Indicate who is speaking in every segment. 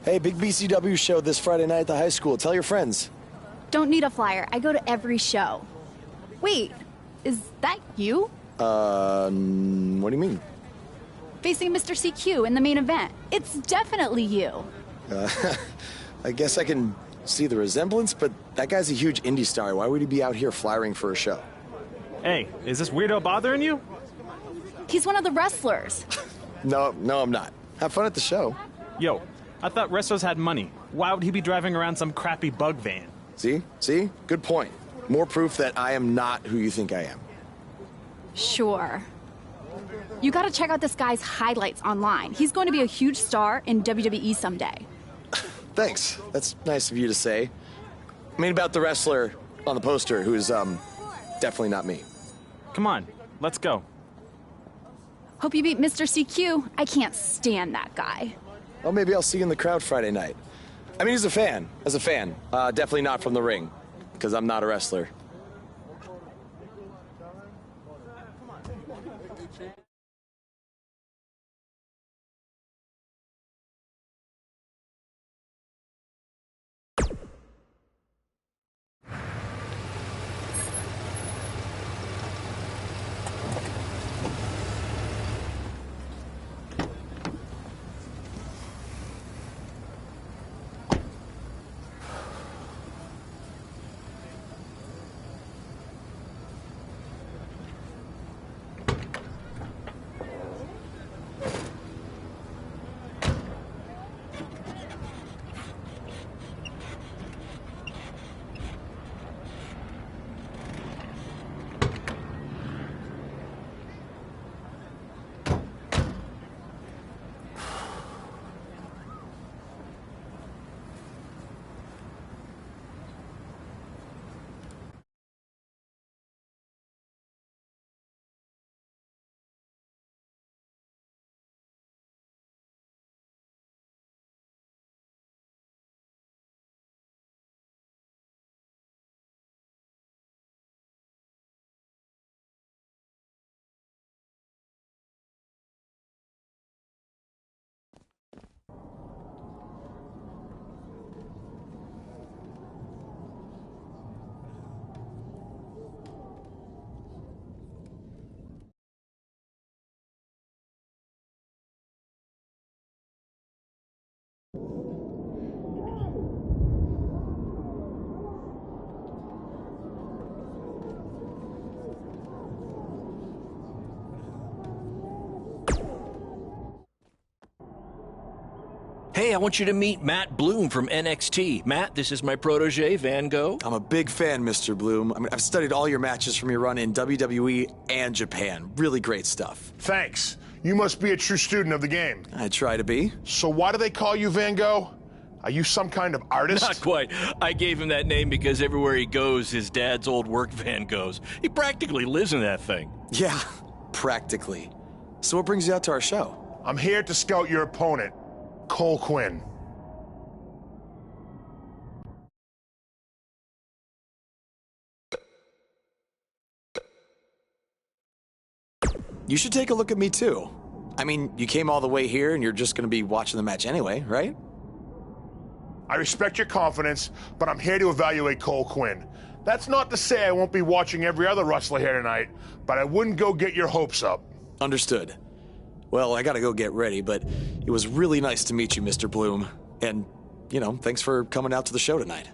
Speaker 1: Hey, big BCW show this Friday night at the high school. Tell your friends.
Speaker 2: Don't need a flyer. I go to every show. Wait, is that you?
Speaker 1: What do you mean?
Speaker 2: Facing Mr. CQ in the main event. It's definitely you.
Speaker 1: I guess I can see the resemblance, but that guy's a huge indie star. Why would he be out here flyering for a show?
Speaker 3: Hey, is this weirdo bothering you?
Speaker 2: He's one of the wrestlers.
Speaker 1: No, I'm not. Have fun at the show.
Speaker 3: Yo, I thought wrestlers had money. Why would he be driving around some crappy bug van?
Speaker 1: See? Good point. More proof that I am not who you think I am.
Speaker 2: Sure. You gotta check out this guy's highlights online. He's going to be a huge star in WWE someday.
Speaker 1: Thanks. That's nice of you to say. I mean about the wrestler on the poster who's, definitely not me.
Speaker 3: Come on, let's go.
Speaker 2: Hope you beat Mr. CQ. I can't stand that guy.
Speaker 1: Well, maybe I'll see you in the crowd Friday night. I mean, as a fan. Definitely not from the ring, because I'm not a wrestler.
Speaker 4: Hey, I want you to meet Matt Bloom from NXT. Matt, this is my protege, Van Gogh.
Speaker 1: I'm a big fan, Mr. Bloom. I mean, I've studied all your matches from your run in WWE and Japan. Really great stuff.
Speaker 5: Thanks. You must be a true student of the game.
Speaker 1: I try to be.
Speaker 5: So why do they call you Van Gogh? Are you some kind of artist?
Speaker 4: Not quite. I gave him that name because everywhere he goes, his dad's old work van goes. He practically lives in that thing.
Speaker 1: Yeah, practically. So what brings you out to our show?
Speaker 5: I'm here to scout your opponent, Cole Quinn.
Speaker 1: You should take a look at me, too. I mean, you came all the way here and you're just going to be watching the match anyway, right?
Speaker 5: I respect your confidence, but I'm here to evaluate Cole Quinn. That's not to say I won't be watching every other wrestler here tonight, but I wouldn't go get your hopes up.
Speaker 1: Understood. Well, I gotta go get ready, but it was really nice to meet you, Mr. Bloom. And, you know, thanks for coming out to the show tonight.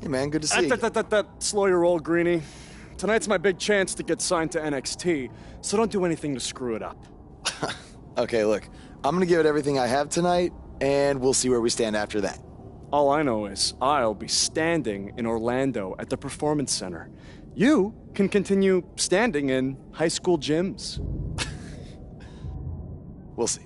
Speaker 1: Hey, man, good to see you.
Speaker 6: Slow your roll, Greenie. Tonight's my big chance to get signed to NXT, so don't do anything to screw it up.
Speaker 1: Okay, look, I'm gonna give it everything I have tonight, and we'll see where we stand after that.
Speaker 6: All I know is I'll be standing in Orlando at the Performance Center. You can continue standing in high school gyms.
Speaker 1: We'll see.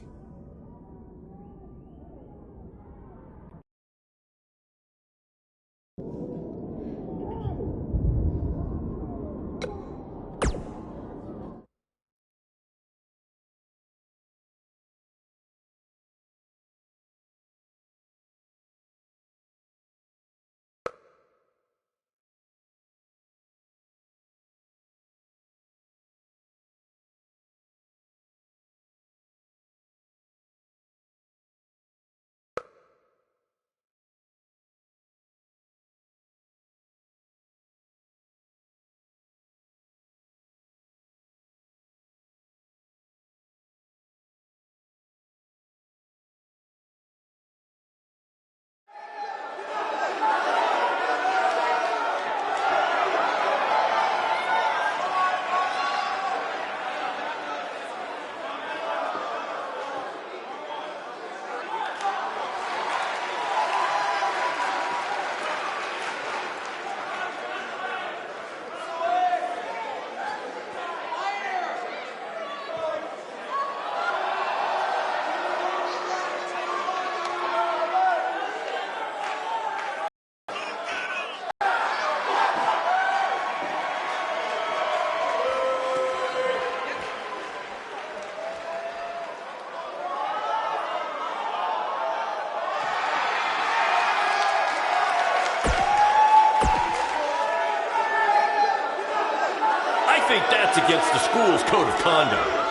Speaker 4: think that's against the school's code of conduct.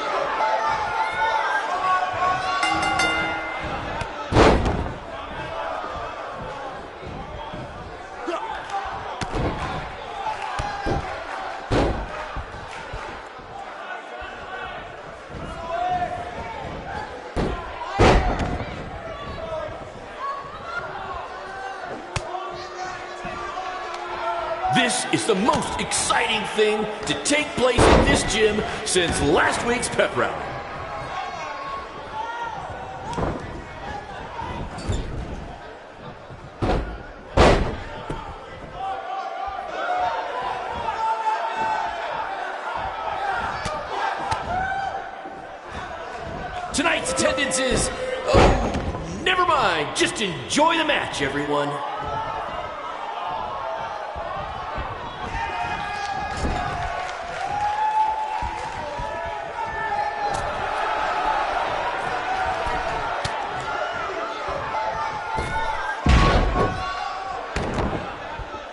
Speaker 4: This is the most exciting thing to take place in this gym since last week's pep rally. Tonight's attendance is... oh, never mind. Just enjoy the match, everyone.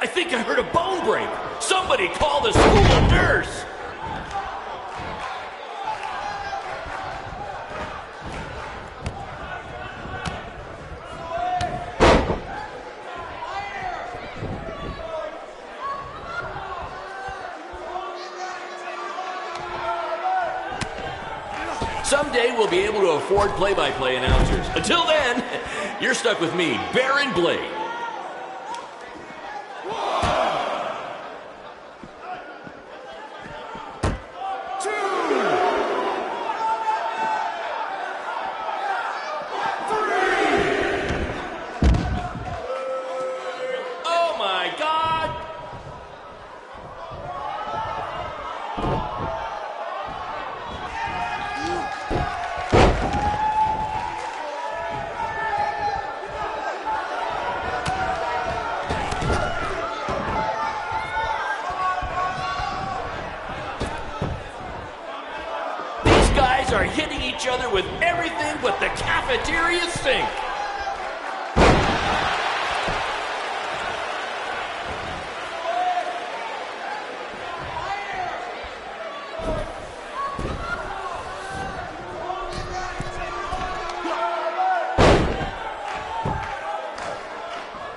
Speaker 4: I think I heard a bone break. Somebody call the school nurse. Someday we'll be able to afford play-by-play announcers. Until then, you're stuck with me, Baron Blade. Oh my God! These guys are hitting each other with everything but the cafeteria sink.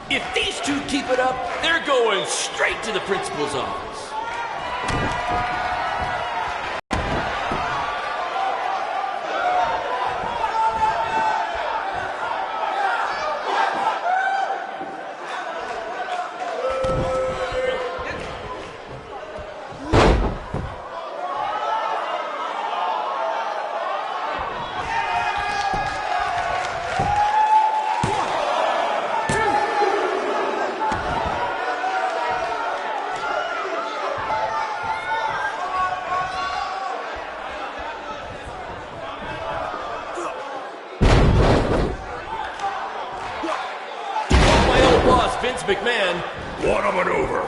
Speaker 4: If these two keep it up, they're going straight to the principal's office. Boss Vince McMahon, what a maneuver!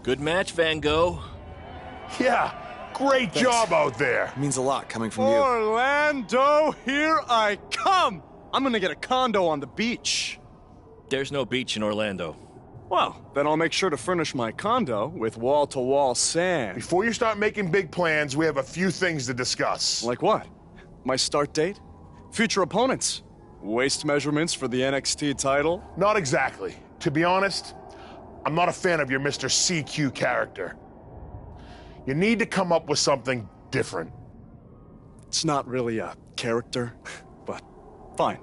Speaker 4: Good match, Van Gogh.
Speaker 5: Yeah, great job out there.
Speaker 1: It means a lot coming from you.
Speaker 6: Orlando, here I come! I'm gonna get a condo on the beach.
Speaker 4: There's no beach in Orlando.
Speaker 6: Well, then I'll make sure to furnish my condo with wall-to-wall sand.
Speaker 5: Before you start making big plans, we have a few things to discuss.
Speaker 6: Like what? My start date? Future opponents? Waist measurements for the NXT title?
Speaker 5: Not exactly. To be honest, I'm not a fan of your Mr. CQ character. You need to come up with something different.
Speaker 6: It's not really a character, but fine.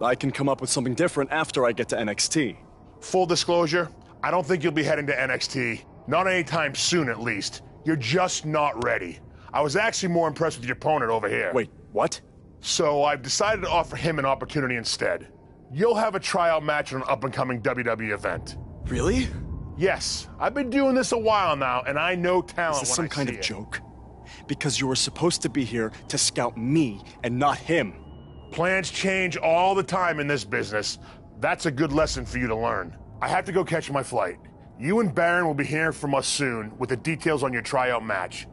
Speaker 6: I can come up with something different after I get to NXT.
Speaker 5: Full disclosure, I don't think you'll be heading to NXT. Not anytime soon, at least. You're just not ready. I was actually more impressed with your opponent over here.
Speaker 6: Wait, what?
Speaker 5: So I've decided to offer him an opportunity instead. You'll have a tryout match on an up-and-coming WWE event.
Speaker 1: Really?
Speaker 5: Yes, I've been doing this a while now, and I know talent.
Speaker 6: Is this some kind of joke? Because you were supposed to be here to scout me and not him.
Speaker 5: Plans change all the time in this business. That's a good lesson for you to learn. I have to go catch my flight. You and Baron will be hearing from us soon with the details on your tryout match.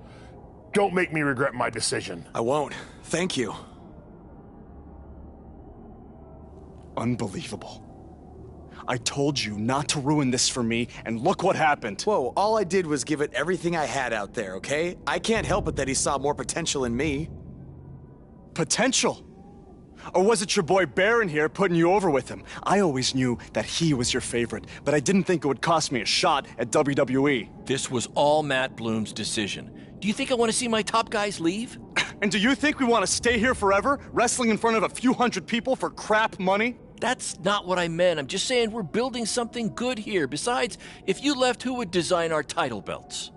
Speaker 5: Don't make me regret my decision.
Speaker 1: I won't. Thank you.
Speaker 6: Unbelievable. I told you not to ruin this for me, and look what happened.
Speaker 1: Whoa, all I did was give it everything I had out there, okay? I can't help it that he saw more potential in me.
Speaker 6: Potential? Or was it your boy Baron here putting you over with him? I always knew that he was your favorite, but I didn't think it would cost me a shot at WWE.
Speaker 4: This was all Matt Bloom's decision. Do you think I want to see my top guys leave?
Speaker 6: And do you think we want to stay here forever, wrestling in front of a few hundred people for crap money?
Speaker 4: That's not what I meant. I'm just saying we're building something good here. Besides, if you left, who would design our title belts?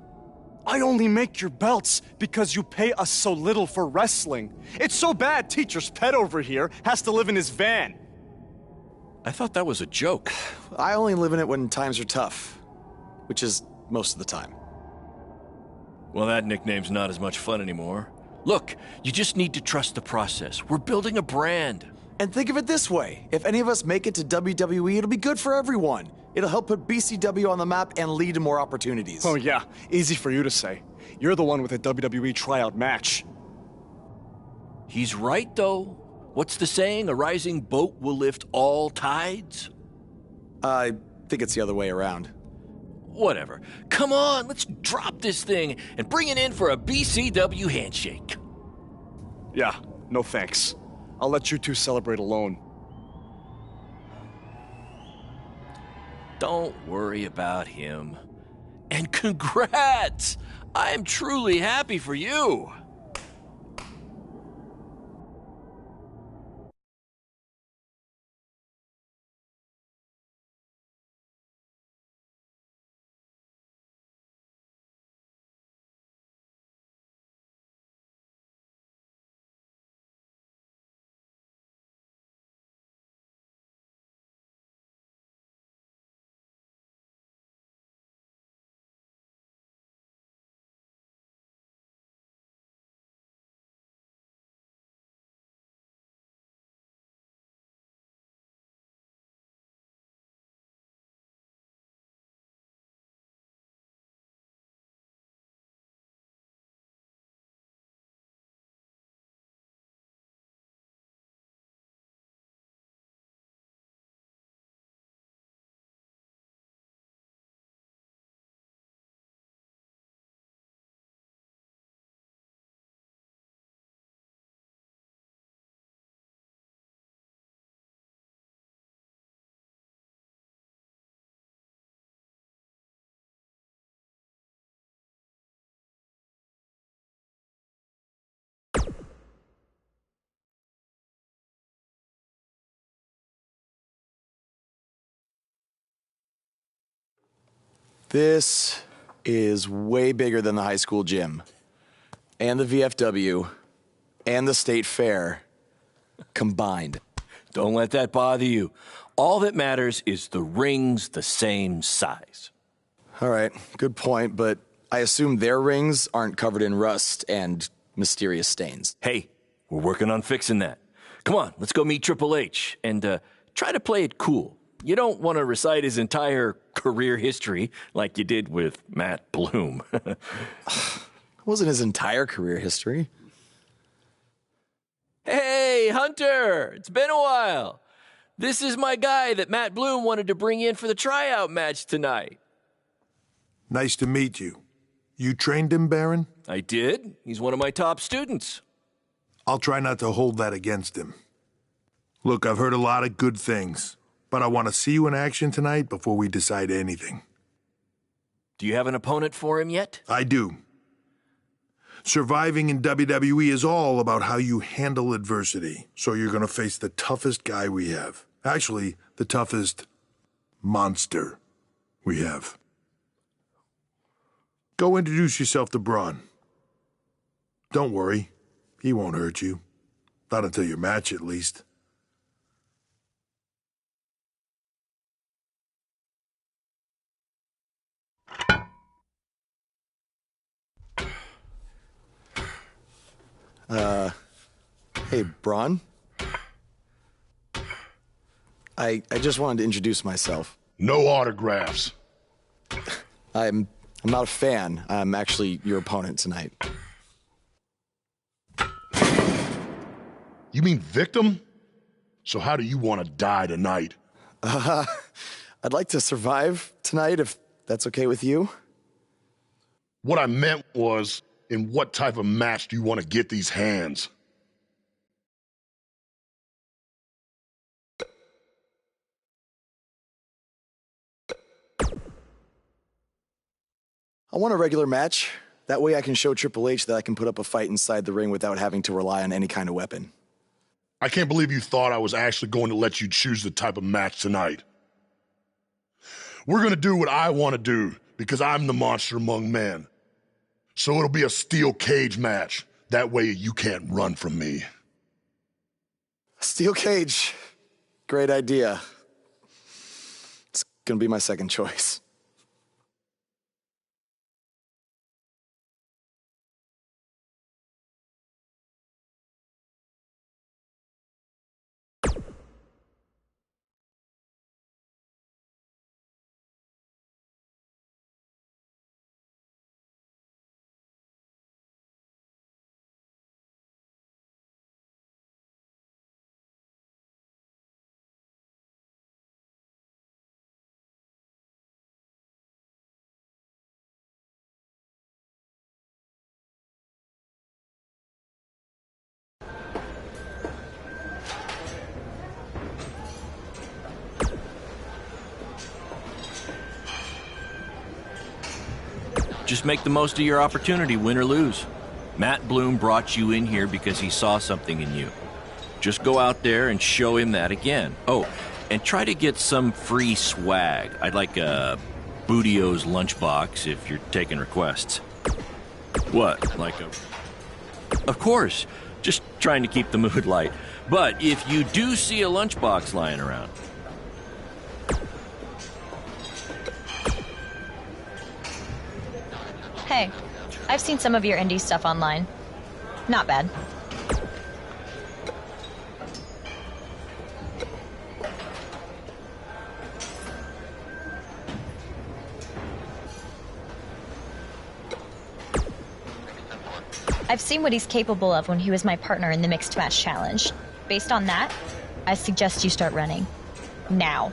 Speaker 6: I only make your belts because you pay us so little for wrestling. It's so bad Teacher's pet over here has to live in his van.
Speaker 4: I thought that was a joke.
Speaker 1: I only live in it when times are tough, which is most of the time.
Speaker 4: Well, that nickname's not as much fun anymore. Look, you just need to trust the process. We're building a brand.
Speaker 1: And think of it this way. If any of us make it to WWE, it'll be good for everyone. It'll help put BCW on the map and lead to more opportunities.
Speaker 6: Oh yeah, easy for you to say. You're the one with a WWE tryout match.
Speaker 4: He's right, though. What's the saying? A rising boat will lift all tides?
Speaker 1: I think it's the other way around.
Speaker 4: Whatever. Come on, let's drop this thing and bring it in for a BCW handshake.
Speaker 6: Yeah, no thanks. I'll let you two celebrate alone.
Speaker 4: Don't worry about him. And congrats! I am truly happy for you.
Speaker 1: This is way bigger than the high school gym, and the VFW, and the state fair combined.
Speaker 4: Don't let that bother you. All that matters is the ring's the same size.
Speaker 1: All right, good point, but I assume their rings aren't covered in rust and mysterious stains.
Speaker 4: Hey, we're working on fixing that. Come on, let's go meet Triple H and try to play it cool. You don't want to recite his entire career history like you did with Matt Bloom.
Speaker 1: It wasn't his entire career history.
Speaker 4: Hey, Hunter! It's been a while. This is my guy that Matt Bloom wanted to bring in for the tryout match tonight.
Speaker 5: Nice to meet you. You trained him, Baron?
Speaker 4: I did. He's one of my top students.
Speaker 5: I'll try not to hold that against him. Look, I've heard a lot of good things, but I want to see you in action tonight before we decide anything.
Speaker 4: Do you have an opponent for him yet?
Speaker 5: I do. Surviving in WWE is all about how you handle adversity, so you're going to face the toughest guy we have. Actually, the toughest monster we have. Go introduce yourself to Braun. Don't worry, he won't hurt you. Not until your match, at least.
Speaker 1: Hey, Braun? I just wanted to introduce myself.
Speaker 7: No autographs.
Speaker 1: I'm not a fan. I'm actually your opponent tonight.
Speaker 7: You mean victim? So how do you want to die tonight?
Speaker 1: I'd like to survive tonight, if that's okay with you.
Speaker 7: What I meant was, in what type of match do you want to get these hands?
Speaker 1: I want a regular match. That way I can show Triple H that I can put up a fight inside the ring without having to rely on any kind of weapon.
Speaker 7: I can't believe you thought I was actually going to let you choose the type of match tonight. We're going to do what I want to do, because I'm the monster among men. So it'll be a steel cage match. That way you can't run from me.
Speaker 1: Steel cage. Great idea. It's gonna be my second choice.
Speaker 4: Just make the most of your opportunity, win or lose. Matt Bloom brought you in here because he saw something in you. Just go out there and show him that again. Oh, and try to get some free swag. I'd like a Bootio's lunchbox if you're taking requests. What? Like a... Of course. Just trying to keep the mood light. But if you do see a lunchbox lying around...
Speaker 8: Hey, I've seen some of your indie stuff online. Not bad. I've seen what he's capable of when he was my partner in the Mixed Match Challenge. Based on that, I suggest you start running. Now.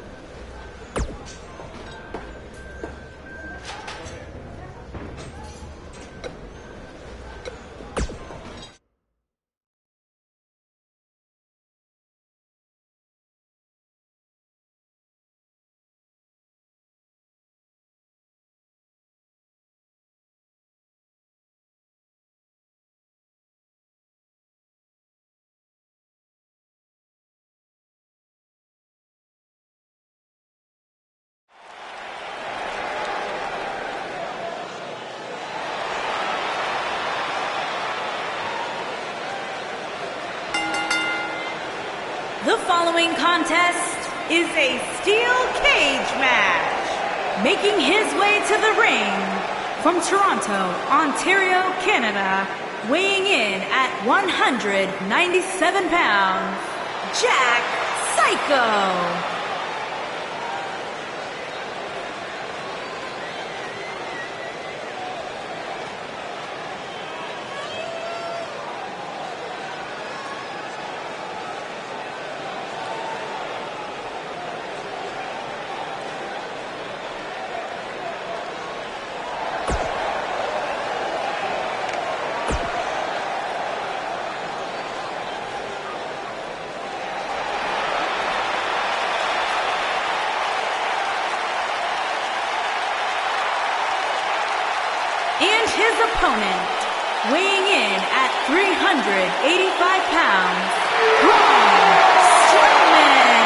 Speaker 9: The following contest is a steel cage match. Making his way to the ring from Toronto, Ontario, Canada, weighing in at 197 pounds, Jackpsyhos. opponent, weighing in at 385 pounds, Braun Strowman.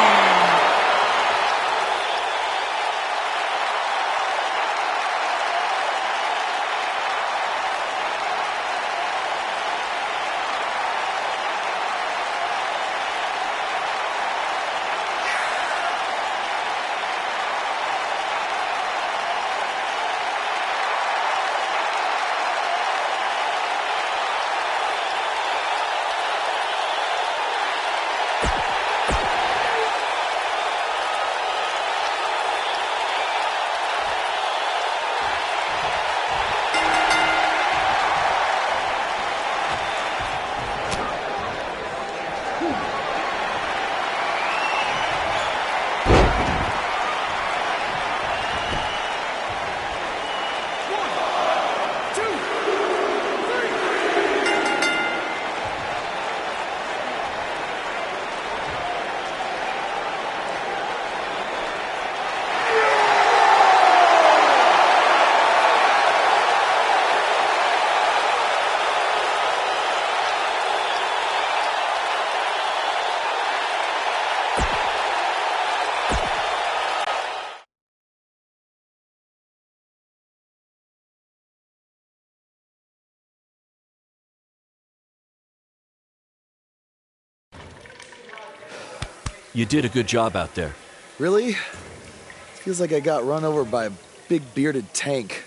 Speaker 4: You did a good job out there.
Speaker 1: Really? Feels like I got run over by a big bearded tank.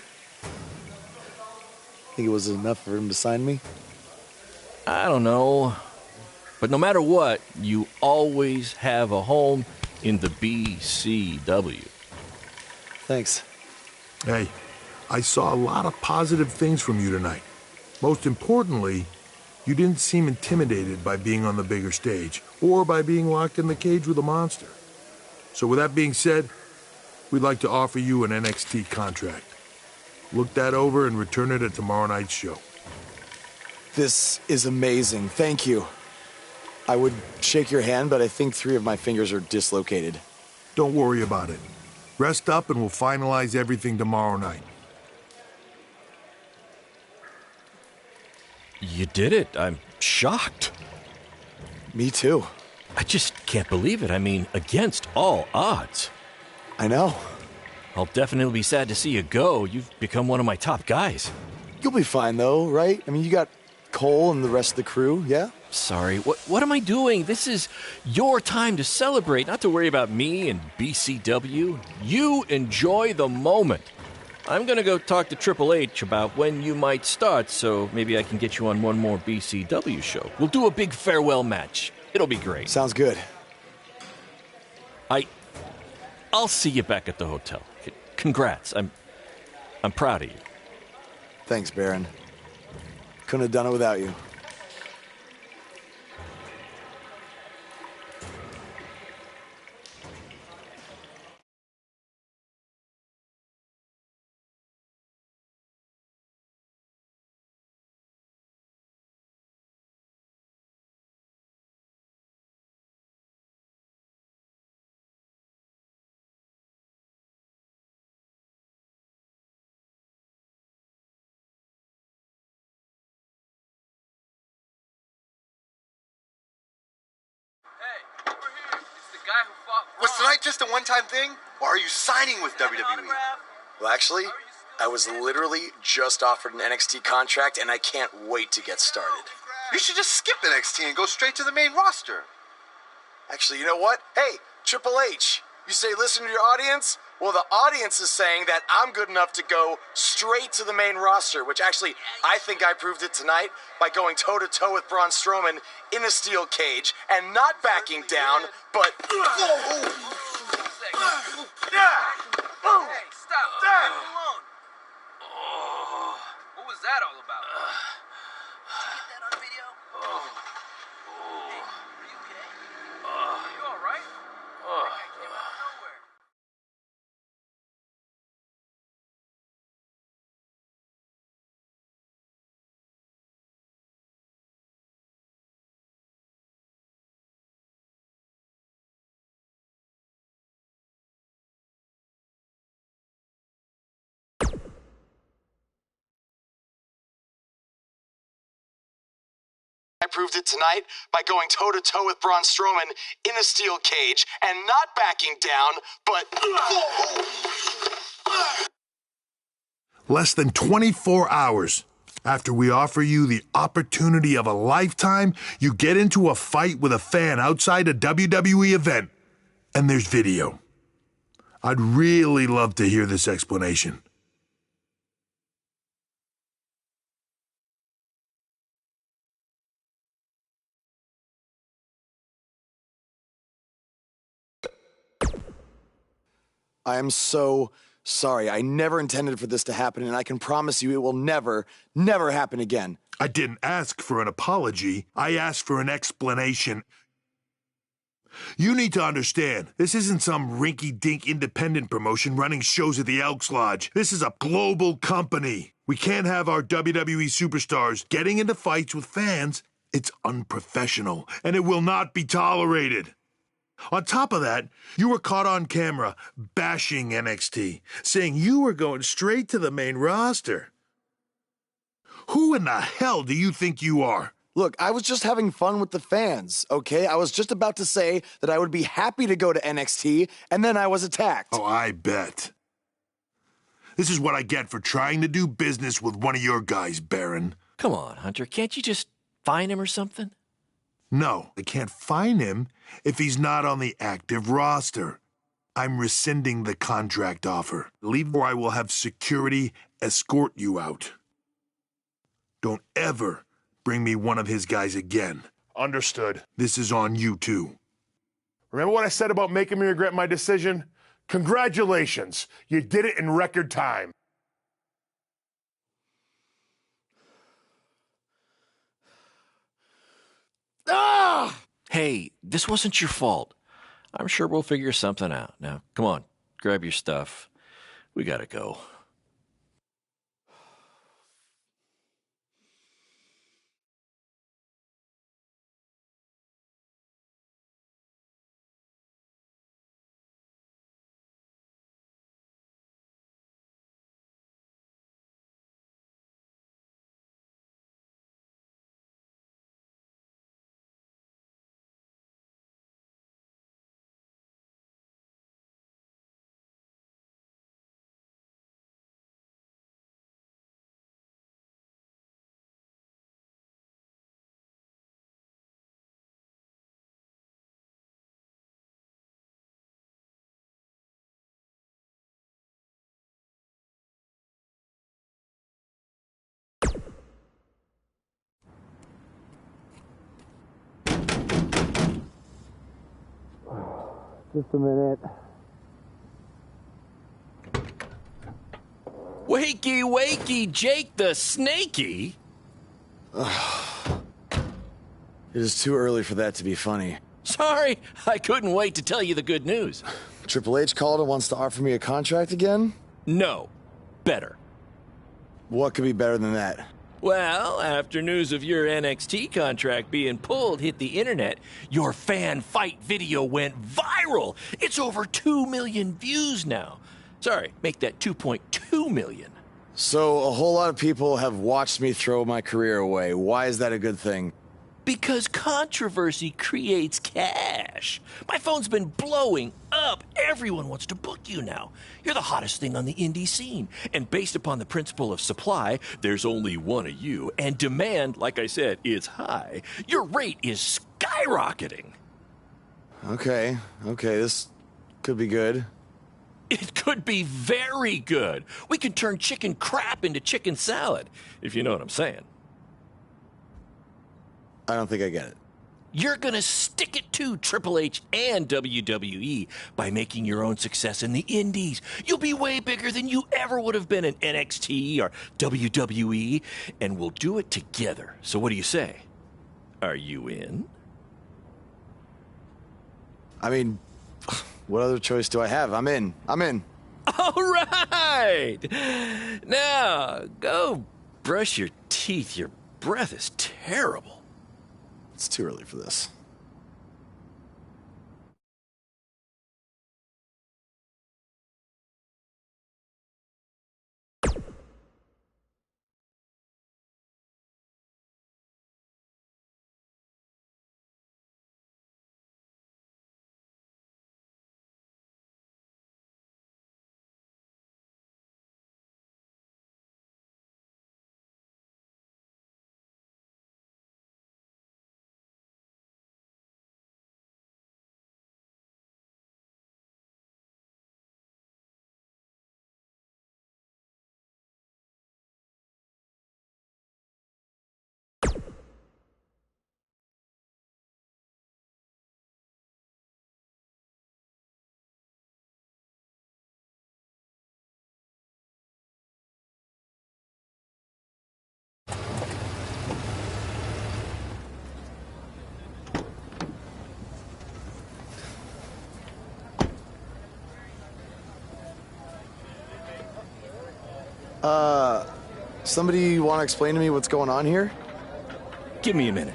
Speaker 1: Think it was enough for him to sign me?
Speaker 4: I don't know. But no matter what, you always have a home in the BCW.
Speaker 1: Thanks.
Speaker 10: Hey, I saw a lot of positive things from you tonight. Most importantly, you didn't seem intimidated by being on the bigger stage or by being locked in the cage with a monster. So with that being said, we'd like to offer you an NXT contract. Look that over and return it at tomorrow night's show.
Speaker 1: This is amazing. Thank you. I would shake your hand, but I think 3 of my fingers are dislocated.
Speaker 10: Don't worry about it. Rest up and we'll finalize everything tomorrow night.
Speaker 4: You did it. I'm shocked.
Speaker 1: Me too.
Speaker 4: I just can't believe it. I mean, against all odds.
Speaker 1: I know.
Speaker 4: I'll definitely be sad to see you go. You've become one of my top guys.
Speaker 1: You'll be fine, though, right? I mean, you got Cole and the rest of the crew, yeah?
Speaker 4: Sorry, what am I doing? This is your time to celebrate, not to worry about me and BCW. You enjoy the moment. I'm going to go talk to Triple H about when you might start, so maybe I can get you on one more BCW show. We'll do a big farewell match. It'll be great.
Speaker 1: Sounds good.
Speaker 4: I'll see you back at the hotel. Congrats. I'm proud of you.
Speaker 1: Thanks, Baron. Couldn't have done it without you.
Speaker 11: Was tonight just a one-time thing, or are you signing with WWE?
Speaker 1: Well, actually, I was literally just offered an NXT contract, and I can't wait to get started.
Speaker 11: You should just skip NXT and go straight to the main roster.
Speaker 1: Actually, you know what? Hey, Triple H, you say listen to your audience? Well, the audience is saying that I'm good enough to go straight to the main roster, which actually, I think I proved it tonight by going toe-to-toe with Braun Strowman in a steel cage and not backing down, but...
Speaker 12: Hey, stop. Leave him alone. What was that all about? Did you get that on video? Hey, are you okay? Are you all right? That guy came out of nowhere.
Speaker 1: I proved it tonight by going toe-to-toe with Braun Strowman in a steel cage and not backing down, but...
Speaker 10: Less than 24 hours after we offer you the opportunity of a lifetime, you get into a fight with a fan outside a WWE event, and there's video. I'd really love to hear this explanation.
Speaker 6: I am so sorry. I never intended for this to happen, and I can promise you it will never, never happen again.
Speaker 10: I didn't ask for an apology. I asked for an explanation. You need to understand, this isn't some rinky-dink independent promotion running shows at the Elks Lodge. This is a global company. We can't have our WWE superstars getting into fights with fans. It's unprofessional, and it will not be tolerated. On top of that, you were caught on camera bashing NXT, saying you were going straight to the main roster. Who in the hell do you think you are?
Speaker 6: Look, I was just having fun with the fans, okay? I was just about to say that I would be happy to go to NXT, and then I was attacked.
Speaker 10: Oh, I bet. This is what I get for trying to do business with one of your guys, Baron.
Speaker 4: Come on, Hunter. Can't you just fine him or something?
Speaker 10: No, I can't fine him if he's not on the active roster. I'm rescinding the contract offer. Leave or I will have security escort you out. Don't ever bring me one of his guys again.
Speaker 5: Understood.
Speaker 10: This is on you, too.
Speaker 5: Remember what I said about making me regret my decision? Congratulations. You did it in record time.
Speaker 6: Ah!
Speaker 4: Hey, this wasn't your fault. I'm sure we'll figure something out. Now, come on, grab your stuff. We gotta go.
Speaker 6: Just a minute.
Speaker 4: Wakey, wakey, Jake the Snakey.
Speaker 6: It is too early for that to be funny.
Speaker 4: Sorry, I couldn't wait to tell you the good news.
Speaker 6: Triple H called and wants to offer me a contract again?
Speaker 4: No, better.
Speaker 6: What could be better than that?
Speaker 4: Well, after news of your NXT contract being pulled hit the internet, your fan fight video went viral. It's over 2 million views now. Sorry, make that 2.2 million.
Speaker 6: So a whole lot of people have watched me throw my career away. Why is that a good thing?
Speaker 4: Because controversy creates cash. My phone's been blowing up. Everyone wants to book you now. You're the hottest thing on the indie scene. And based upon the principle of supply, there's only one of you. And demand, like I said, is high. Your rate is skyrocketing.
Speaker 6: Okay, this could be good.
Speaker 4: It could be very good. We can turn chicken crap into chicken salad, if you know what I'm saying.
Speaker 6: I don't think I get it.
Speaker 4: You're gonna stick it to Triple H and WWE by making your own success in the indies. You'll be way bigger than you ever would have been in NXT or WWE, and we'll do it together. So what do you say? Are you in?
Speaker 6: I mean, what other choice do I have? I'm in.
Speaker 4: All right! Now, go brush your teeth. Your breath is terrible.
Speaker 6: It's too early for this.
Speaker 1: Somebody want to explain to me what's going on here?
Speaker 4: Give me a minute.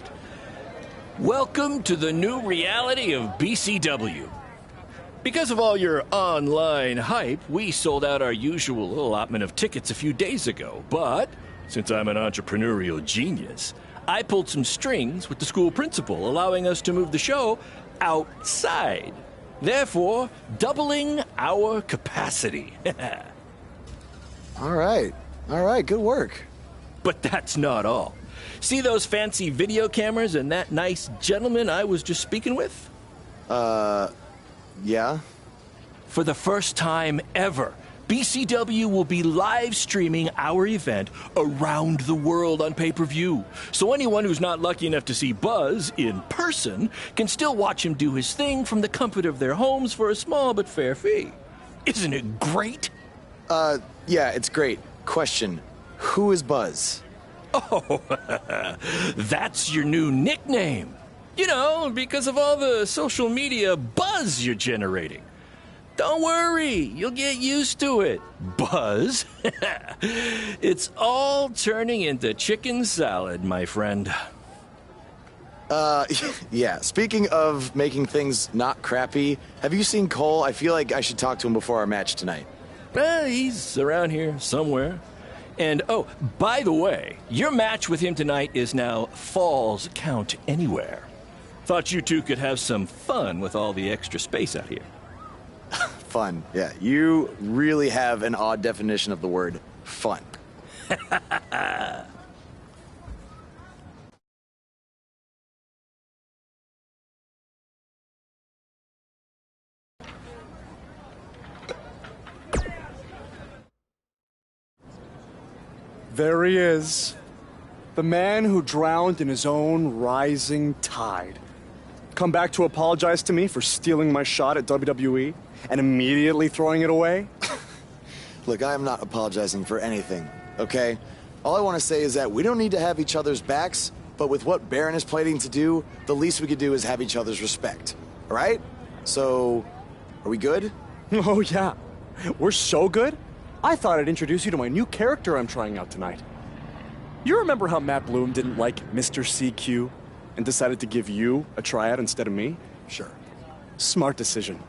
Speaker 4: Welcome to the new reality of BCW. Because of all your online hype, we sold out our usual allotment of tickets a few days ago. But since I'm an entrepreneurial genius, I pulled some strings with the school principal, allowing us to move the show outside, therefore doubling our capacity.
Speaker 1: All right, good work.
Speaker 4: But that's not all. See those fancy video cameras and that nice gentleman I was just speaking with?
Speaker 1: Yeah?
Speaker 4: For the first time ever, BCW will be live streaming our event around the world on pay-per-view. So anyone who's not lucky enough to see Buzz in person can still watch him do his thing from the comfort of their homes for a small but fair fee. Isn't it great?
Speaker 1: Yeah, it's great. Question, who is Buzz?
Speaker 4: Oh, that's your new nickname. You know, because of all the social media buzz you're generating. Don't worry, you'll get used to it. Buzz? It's all turning into chicken salad, my friend.
Speaker 1: Yeah, speaking of making things not crappy, have you seen Cole? I feel like I should talk to him before our match tonight.
Speaker 4: He's around here somewhere. And, oh, by the way, your match with him tonight is now Falls Count Anywhere. Thought you two could have some fun with all the extra space out here.
Speaker 1: Fun, yeah. You really have an odd definition of the word fun.
Speaker 6: There he is. The man who drowned in his own rising tide. Come back to apologize to me for stealing my shot at WWE and immediately throwing it away?
Speaker 1: Look, I am not apologizing for anything, okay? All I want to say is that we don't need to have each other's backs, but with what Baron is planning to do, the least we could do is have each other's respect, all right? So, are we good?
Speaker 6: Oh, yeah. We're so good. I thought I'd introduce you to my new character I'm trying out tonight. You remember how Matt Bloom didn't like Mr. CQ and decided to give you a tryout instead of me?
Speaker 1: Sure.
Speaker 6: Smart decision.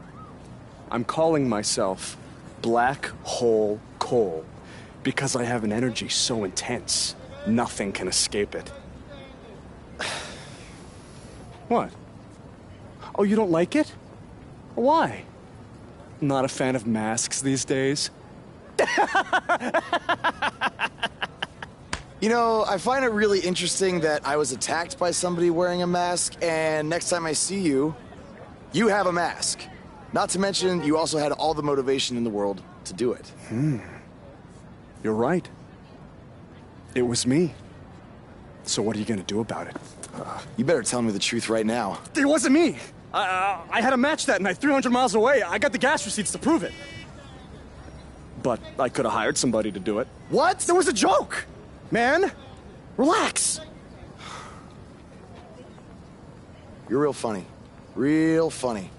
Speaker 6: I'm calling myself Black Hole Cole because I have an energy so intense, nothing can escape it. What? Oh, you don't like it? Why? Not a fan of masks these days?
Speaker 1: You know, I find it really interesting that I was attacked by somebody wearing a mask, and next time I see you, you have a mask. Not to mention, you also had all the motivation in the world to do it.
Speaker 6: You're right. It was me. So what are you gonna do about it?
Speaker 1: You better tell me the truth right now.
Speaker 6: It wasn't me! I had a match that night, 300 miles away. I got the gas receipts to prove it. But I could have hired somebody to do it.
Speaker 1: What?
Speaker 6: That was a joke! Man, relax.
Speaker 1: You're real funny. Real funny.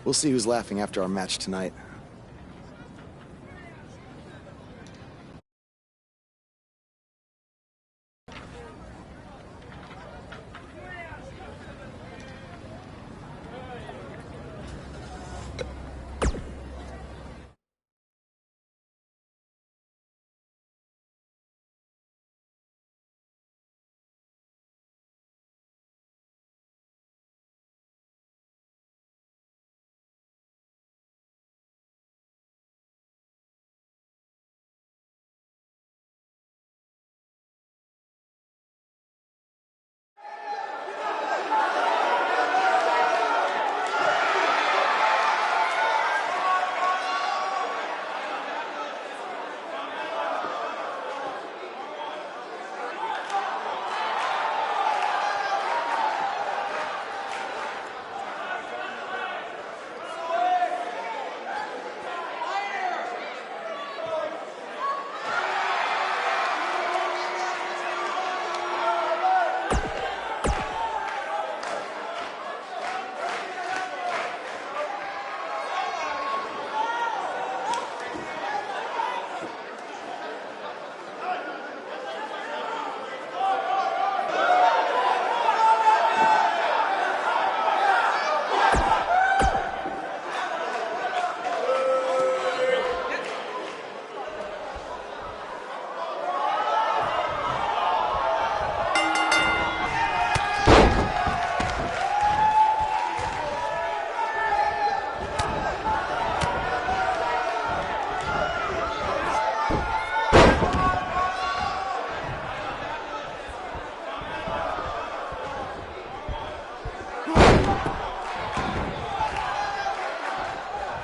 Speaker 1: We'll see who's laughing after our match tonight.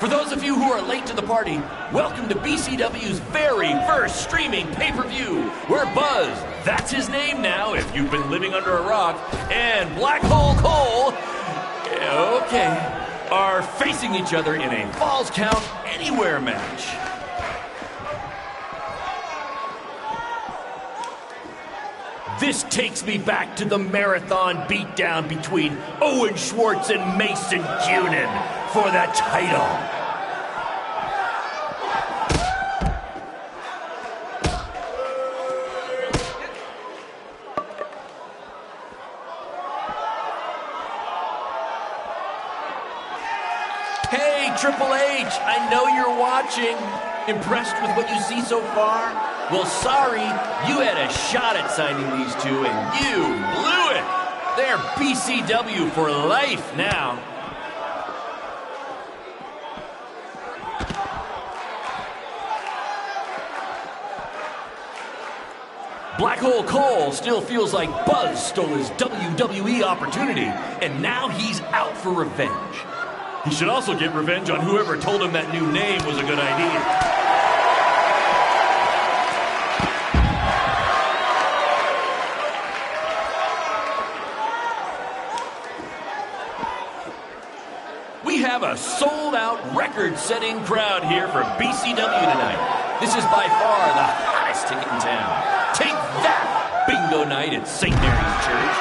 Speaker 4: For those of you who are late to the party, welcome to BCW's very first streaming pay-per-view, where Buzz, that's his name now if you've been living under a rock, and Black Hole Cole, are facing each other in a Falls Count Anywhere match. This takes me back to the marathon beatdown between Owen Schwartz and Mason Cunin for the title. Hey, Triple H, I know you're watching. Impressed with what you see so far? Well, sorry, you had a shot at signing these two, and you blew it. They're BCW for life now. Black Hole Cole still feels like Buzz stole his WWE opportunity, and now he's out for revenge. He should also get revenge on whoever told him that new name was a good idea. We have a sold-out, record-setting crowd here for BCW tonight. This is by far the hottest ticket in town. Take that, bingo night at St. Mary's Church.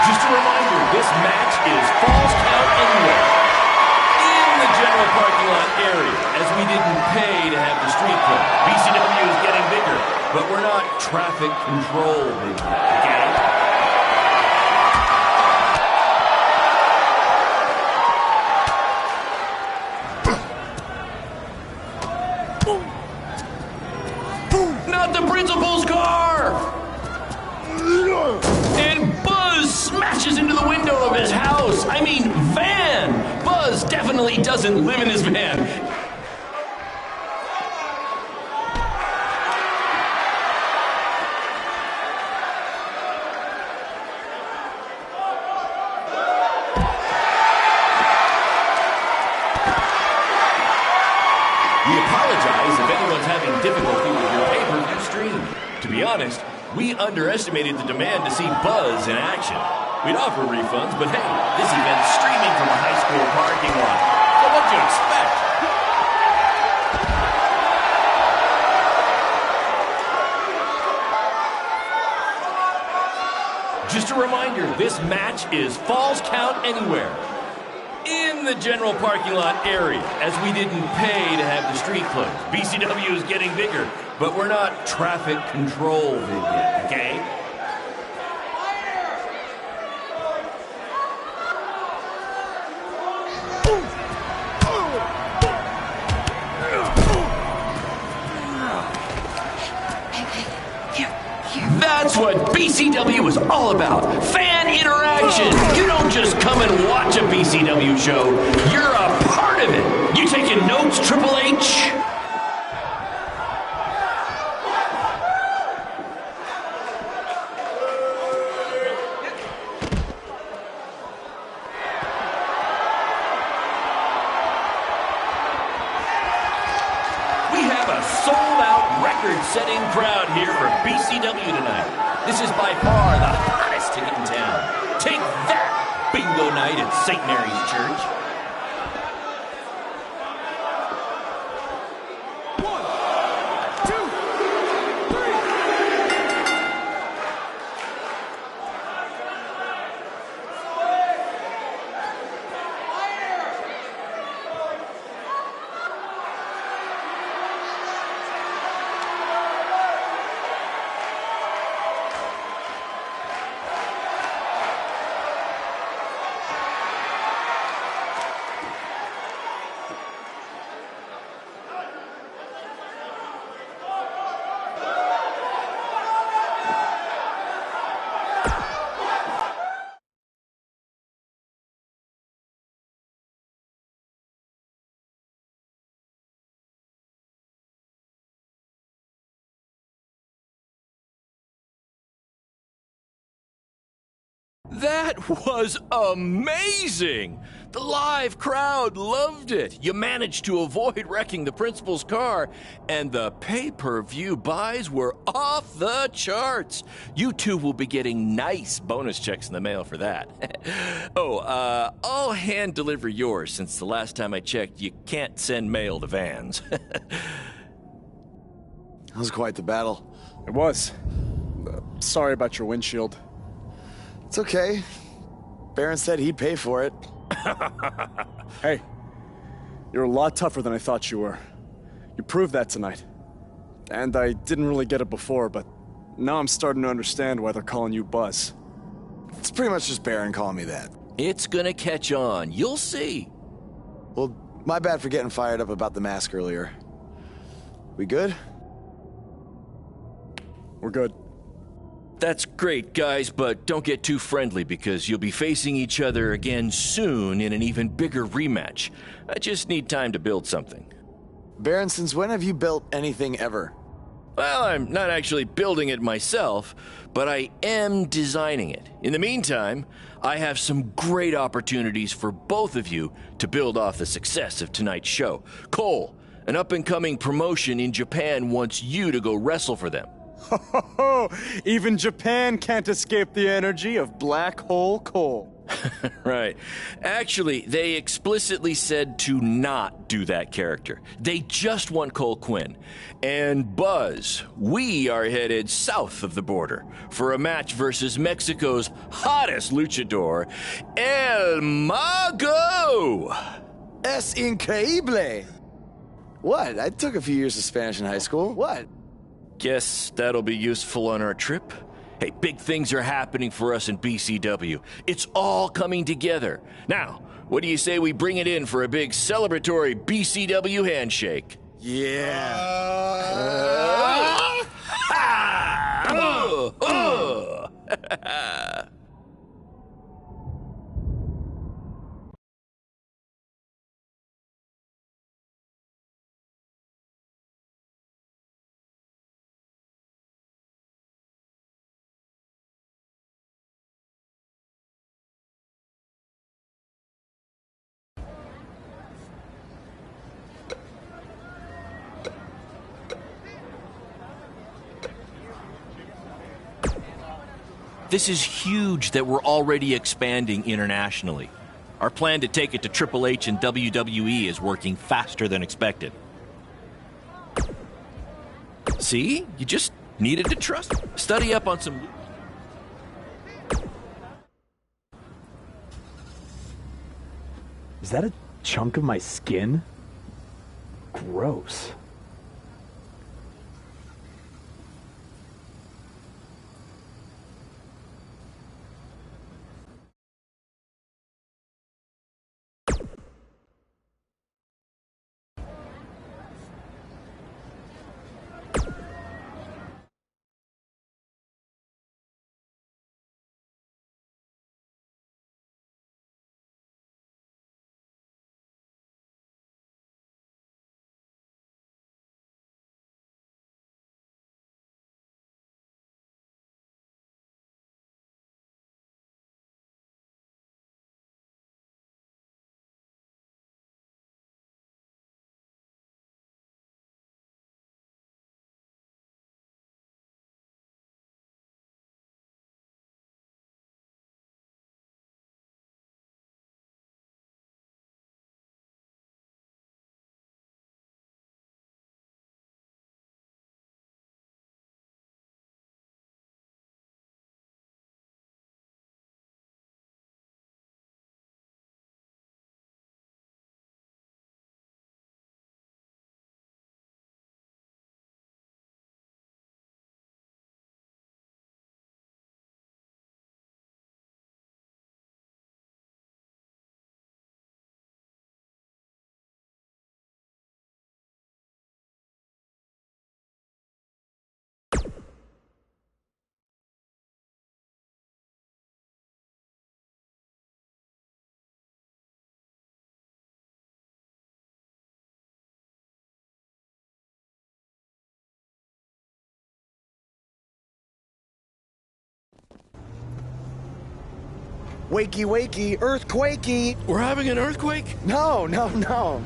Speaker 4: Just a reminder, this match is Falls Count Anywhere in the general parking lot area, as we didn't pay to have the street clear. BCW is getting bigger, but we're not traffic control big, okay? Not the principal's car! And Buzz smashes into the window of his house. I mean, van! Buzz definitely doesn't live in his van. We apologize if anyone's having difficulty with your pay-per-view stream. To be honest, we underestimated the demand to see Buzz in action. We'd offer refunds, but hey, this event's streaming from a high school parking lot. So what'd you expect? Just a reminder, this match is Falls Count Anywhere in the general parking lot area, as we didn't pay to have the street closed. BCW is getting bigger, but we're not traffic control big yet, okay? That's what BCW is all about. Fan interaction. You don't just come and watch a BCW show. You're a part of it. You taking notes, Triple H? We have a sold-out, record-setting crowd here for BCW tonight. This is by far the hottest ticket in town. Take that, bingo night at St. Mary's Church. That was amazing! The live crowd loved it. You managed to avoid wrecking the principal's car, and the pay-per-view buys were off the charts. You two will be getting nice bonus checks in the mail for that. I'll hand deliver yours since the last time I checked, you can't send mail to vans.
Speaker 13: That was quite the battle.
Speaker 6: It was. Sorry about your windshield.
Speaker 13: It's okay. Baron said he'd pay for it.
Speaker 6: Hey, you're a lot tougher than I thought you were. You proved that tonight. And I didn't really get it before, but now I'm starting to understand why they're calling you Buzz.
Speaker 13: It's pretty much just Baron calling me that.
Speaker 4: It's gonna catch on. You'll see.
Speaker 13: Well, my bad for getting fired up about the mask earlier. We good?
Speaker 6: We're good.
Speaker 4: That's great, guys, but don't get too friendly because you'll be facing each other again soon in an even bigger rematch. I just need time to build something.
Speaker 13: Baron, since when have you built anything ever?
Speaker 4: Well, I'm not actually building it myself, but I am designing it. In the meantime, I have some great opportunities for both of you to build off the success of tonight's show. Cole, an up-and-coming promotion in Japan wants you to go wrestle for them.
Speaker 6: Even Japan can't escape the energy of Black Hole Cole.
Speaker 4: Right. Actually, they explicitly said to not do that character. They just want Cole Quinn. And Buzz, we are headed south of the border for a match versus Mexico's hottest luchador, El Mago!
Speaker 13: Es increíble! What? I took a few years of Spanish in high school. What?
Speaker 4: Guess that'll be useful on our trip. Hey, big things are happening for us in BCW. It's all coming together. Now, what do you say we bring it in for a big celebratory BCW handshake?
Speaker 13: Yeah.
Speaker 4: This is huge that we're already expanding internationally. Our plan to take it to Triple H and WWE is working faster than expected. See? You just needed to trust. Study up on some...
Speaker 14: Is that a chunk of my skin? Gross.
Speaker 13: Wakey, wakey, earthquakey.
Speaker 4: We're having an earthquake?
Speaker 13: No.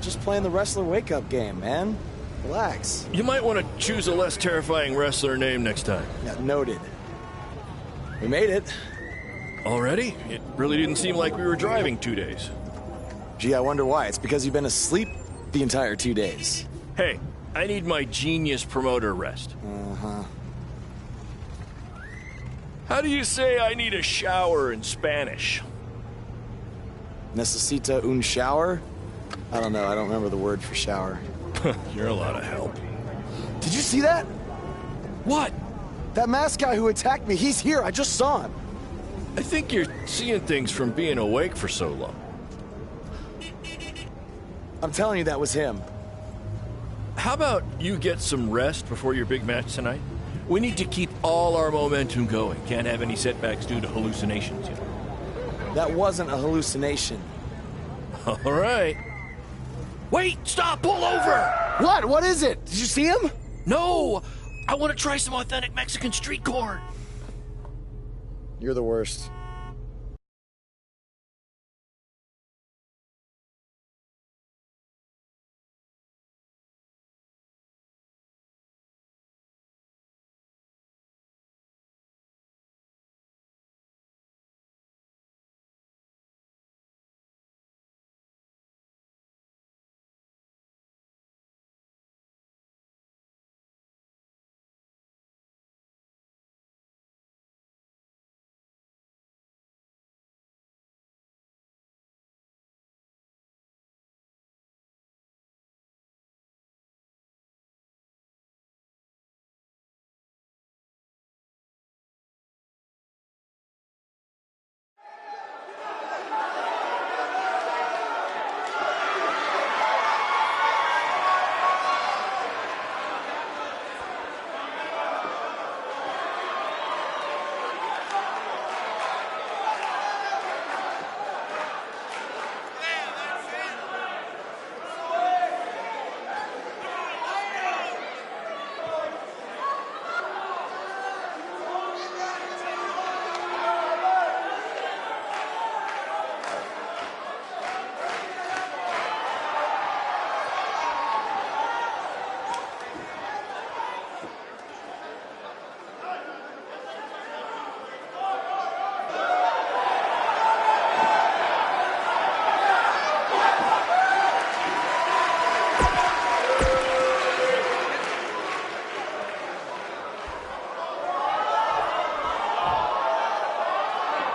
Speaker 13: Just playing the wrestler wake-up game, man. Relax.
Speaker 4: You might want to choose a less terrifying wrestler name next time.
Speaker 13: Yeah, noted. We made it.
Speaker 4: Already? It really didn't seem like we were driving 2 days.
Speaker 13: Gee, I wonder why. It's because you've been asleep the entire 2 days.
Speaker 4: Hey, I need my genius promoter rest.
Speaker 13: Uh-huh.
Speaker 4: How do you say I need a shower in Spanish?
Speaker 13: Necesita un shower? I don't know. I don't remember the word for shower.
Speaker 4: You're a lot of help.
Speaker 13: Did you see that?
Speaker 4: What?
Speaker 13: That masked guy who attacked me. He's here. I just saw him.
Speaker 4: I think you're seeing things from being awake for so long.
Speaker 13: I'm telling you, that was him.
Speaker 4: How about you get some rest before your big match tonight? We need to keep all our momentum going. Can't have any setbacks due to hallucinations, you know.
Speaker 13: That wasn't a hallucination.
Speaker 4: All right. Wait, stop, pull over!
Speaker 13: What? What is it? Did you see him?
Speaker 4: No! I want to try some authentic Mexican street corn.
Speaker 13: You're the worst.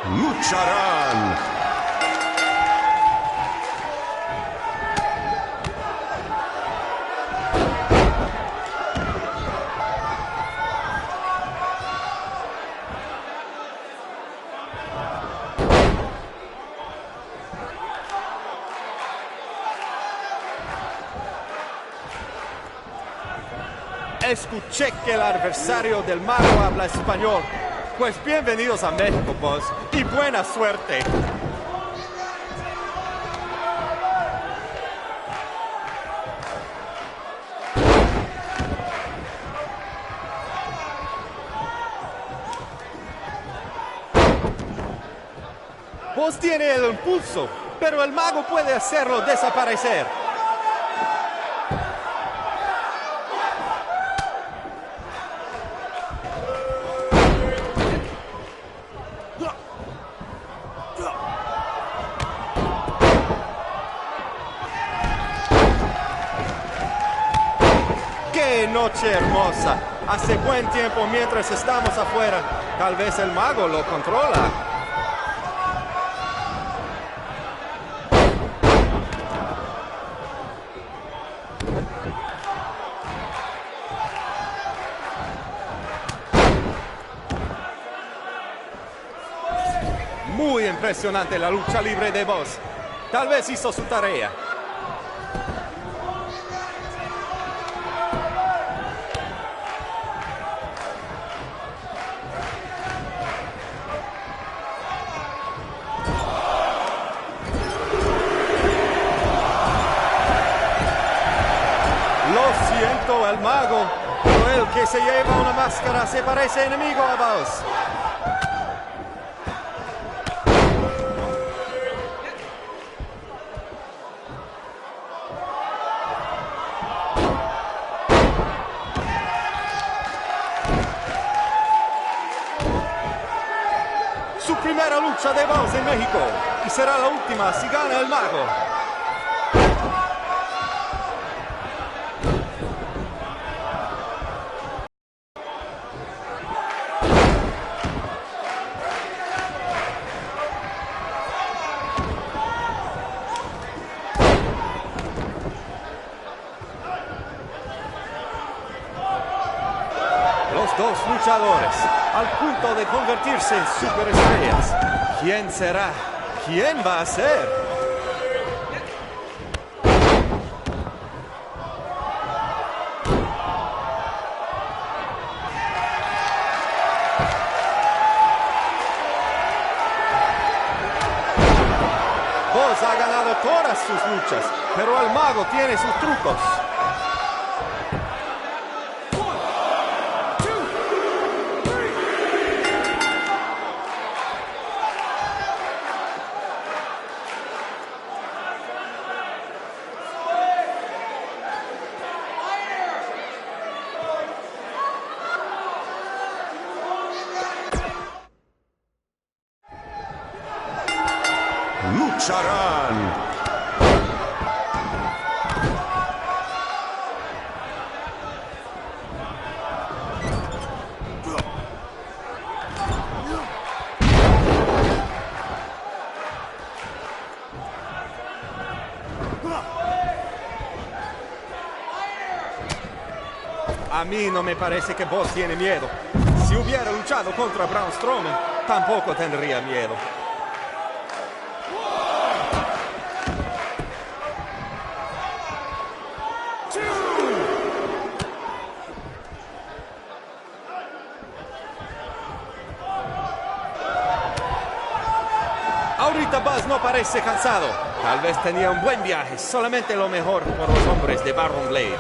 Speaker 15: Lucharán.
Speaker 16: Escuché que el adversario del mago habla español. Pues bienvenidos a México, boss, y buena suerte. Vos tiene el impulso, pero el mago puede hacerlo desaparecer. ¡Qué noche hermosa! Hace buen tiempo mientras estamos afuera. Tal vez el mago lo controla. Muy impresionante la lucha libre de Boss. Tal vez hizo su tarea. Lo siento, el mago, pero el que se lleva una máscara se parece enemigo a Boss. primera lucha de box en México y será la última si gana el mago. Los dos luchadores al punto de convertirse en superestrellas. ¿Quién será? ¿Quién va a ser? Boss ha ganado todas sus luchas, pero el mago tiene sus trucos.
Speaker 15: Lucharán.
Speaker 16: A mí no me parece que Boss tiene miedo. Si hubiera luchado contra Braun Strowman, tampoco tendría miedo. Ahorita Buzz no parece cansado. Tal vez tenía un buen viaje. Solamente lo mejor por los hombres de Baron Blade.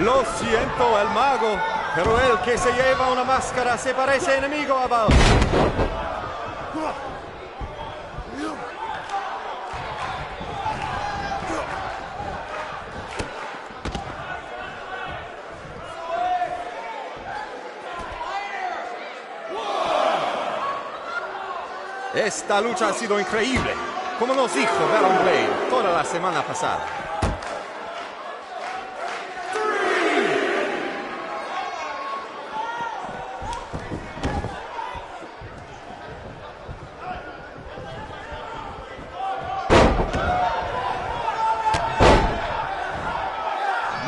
Speaker 16: Lo siento, el mago, pero el que se lleva una máscara se parece enemigo a Buzz. Esta lucha ha sido increíble, como nos dijo Baron Blade toda la semana pasada.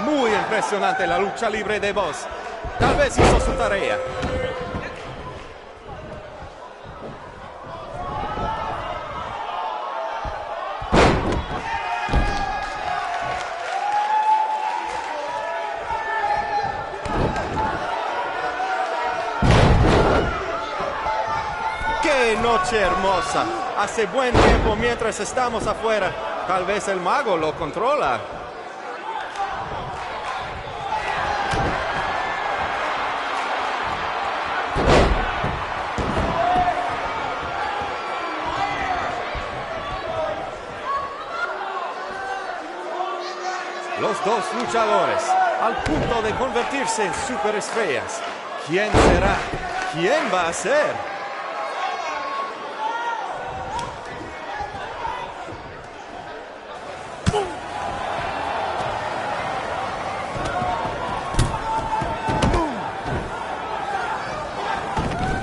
Speaker 16: Muy impresionante la lucha libre de Buzz. Tal vez hizo su tarea. ¡Qué noche hermosa! Hace buen tiempo mientras estamos afuera. Tal vez el mago lo controla. Los dos luchadores al punto de convertirse en superestrellas. ¿Quién será? ¿Quién va a ser?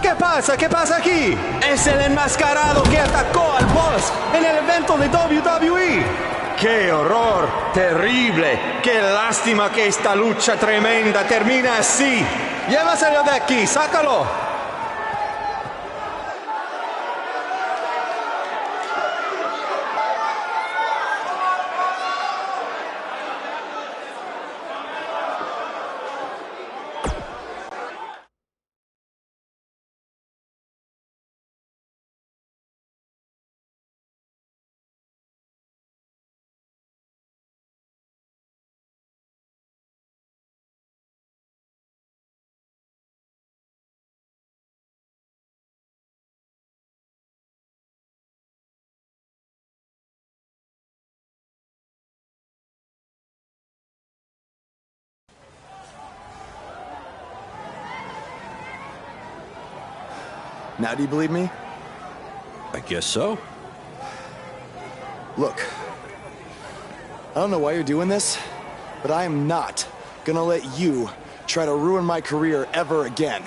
Speaker 16: ¿Qué pasa? ¿Qué pasa aquí? Es el enmascarado que atacó al Boss en el evento de WWE. ¡Qué horror! ¡Terrible! ¡Qué lástima que esta lucha tremenda termina así! ¡Llévaselo de aquí! ¡Sácalo!
Speaker 13: Now do you believe me?
Speaker 4: I guess so.
Speaker 13: Look, I don't know why you're doing this, but I am not gonna let you try to ruin my career ever again.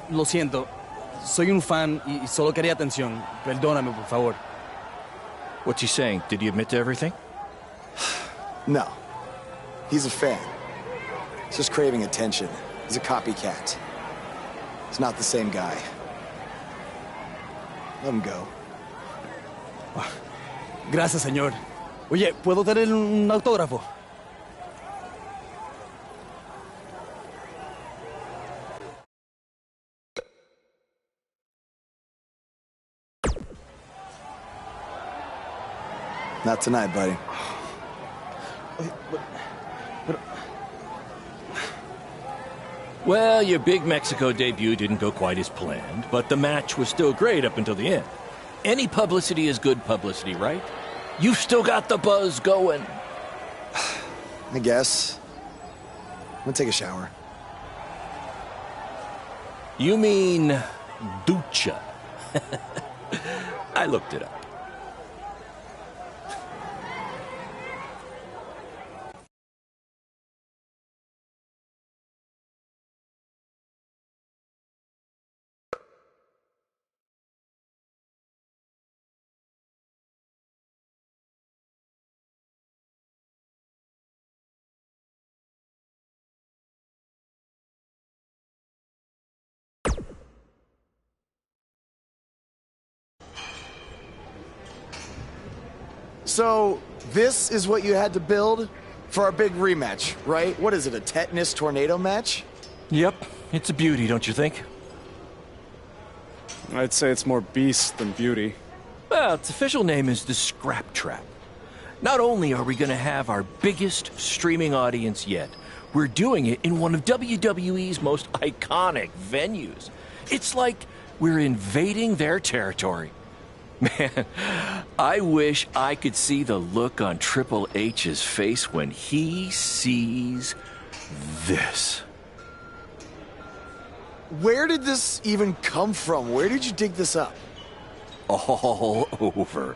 Speaker 15: Lo siento. Soy un fan y solo quería atención. Perdóname, por favor.
Speaker 4: What's he saying? Did he admit to everything?
Speaker 13: No. He's a fan. He's just craving attention. He's a copycat. He's not the same guy. Let him go.
Speaker 15: Gracias, señor. Oye, ¿puedo tener un autógrafo?
Speaker 13: Not tonight, buddy.
Speaker 4: Well, your big Mexico debut didn't go quite as planned, but the match was still great up until the end. Any publicity is good publicity, right? You've still got the buzz going.
Speaker 13: I guess. I'm gonna take a shower.
Speaker 4: You mean ducha. I looked it up.
Speaker 13: So, this is what you had to build for our big rematch, right? What is it, a tetanus tornado match?
Speaker 4: Yep, it's a beauty, don't you think?
Speaker 6: I'd say it's more beast than beauty.
Speaker 4: Well, its official name is the Scrap Trap. Not only are we going to have our biggest streaming audience yet, we're doing it in one of WWE's most iconic venues. It's like we're invading their territory. Man, I wish I could see the look on Triple H's face when he sees this.
Speaker 13: Where did this even come from? Where did you dig this up?
Speaker 4: All over.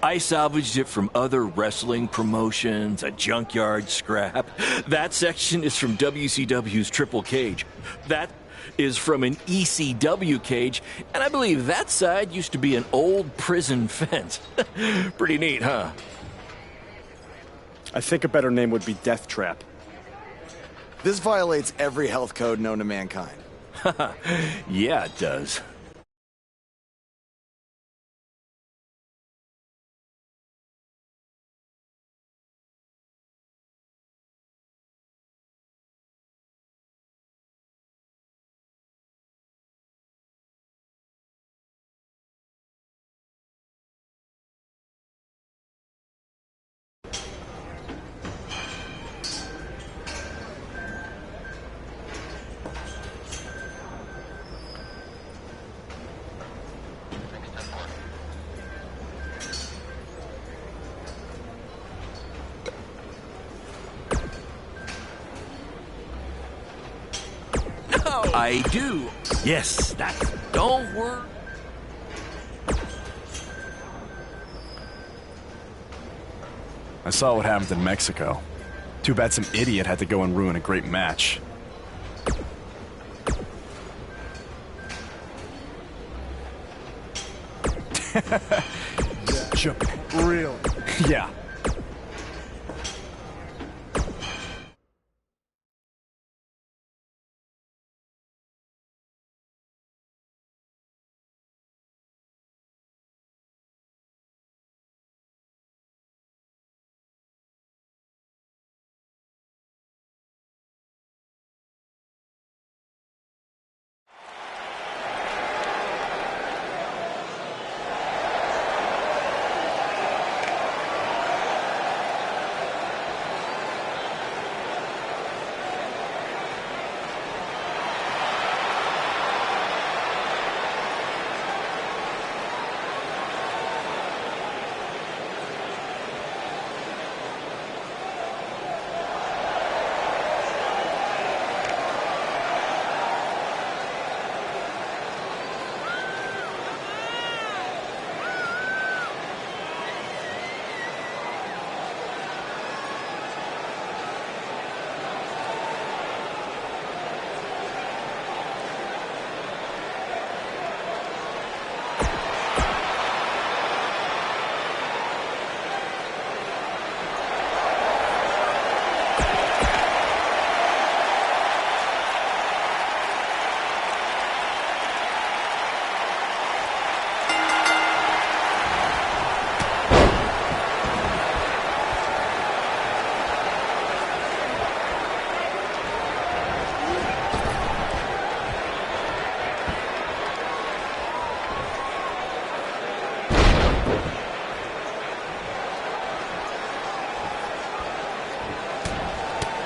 Speaker 4: I salvaged it from other wrestling promotions, a junkyard scrap. That section is from WCW's Triple Cage. That is from an ECW cage, and I believe that side used to be an old prison fence. Pretty neat, huh?
Speaker 6: I think a better name would be Death Trap.
Speaker 13: This violates every health code known to mankind.
Speaker 4: Yeah, it does. I do. Yes, that's... Don't worry.
Speaker 6: I saw what happened in Mexico. Too bad some idiot had to go and ruin a great match.
Speaker 10: Really?
Speaker 6: Yeah.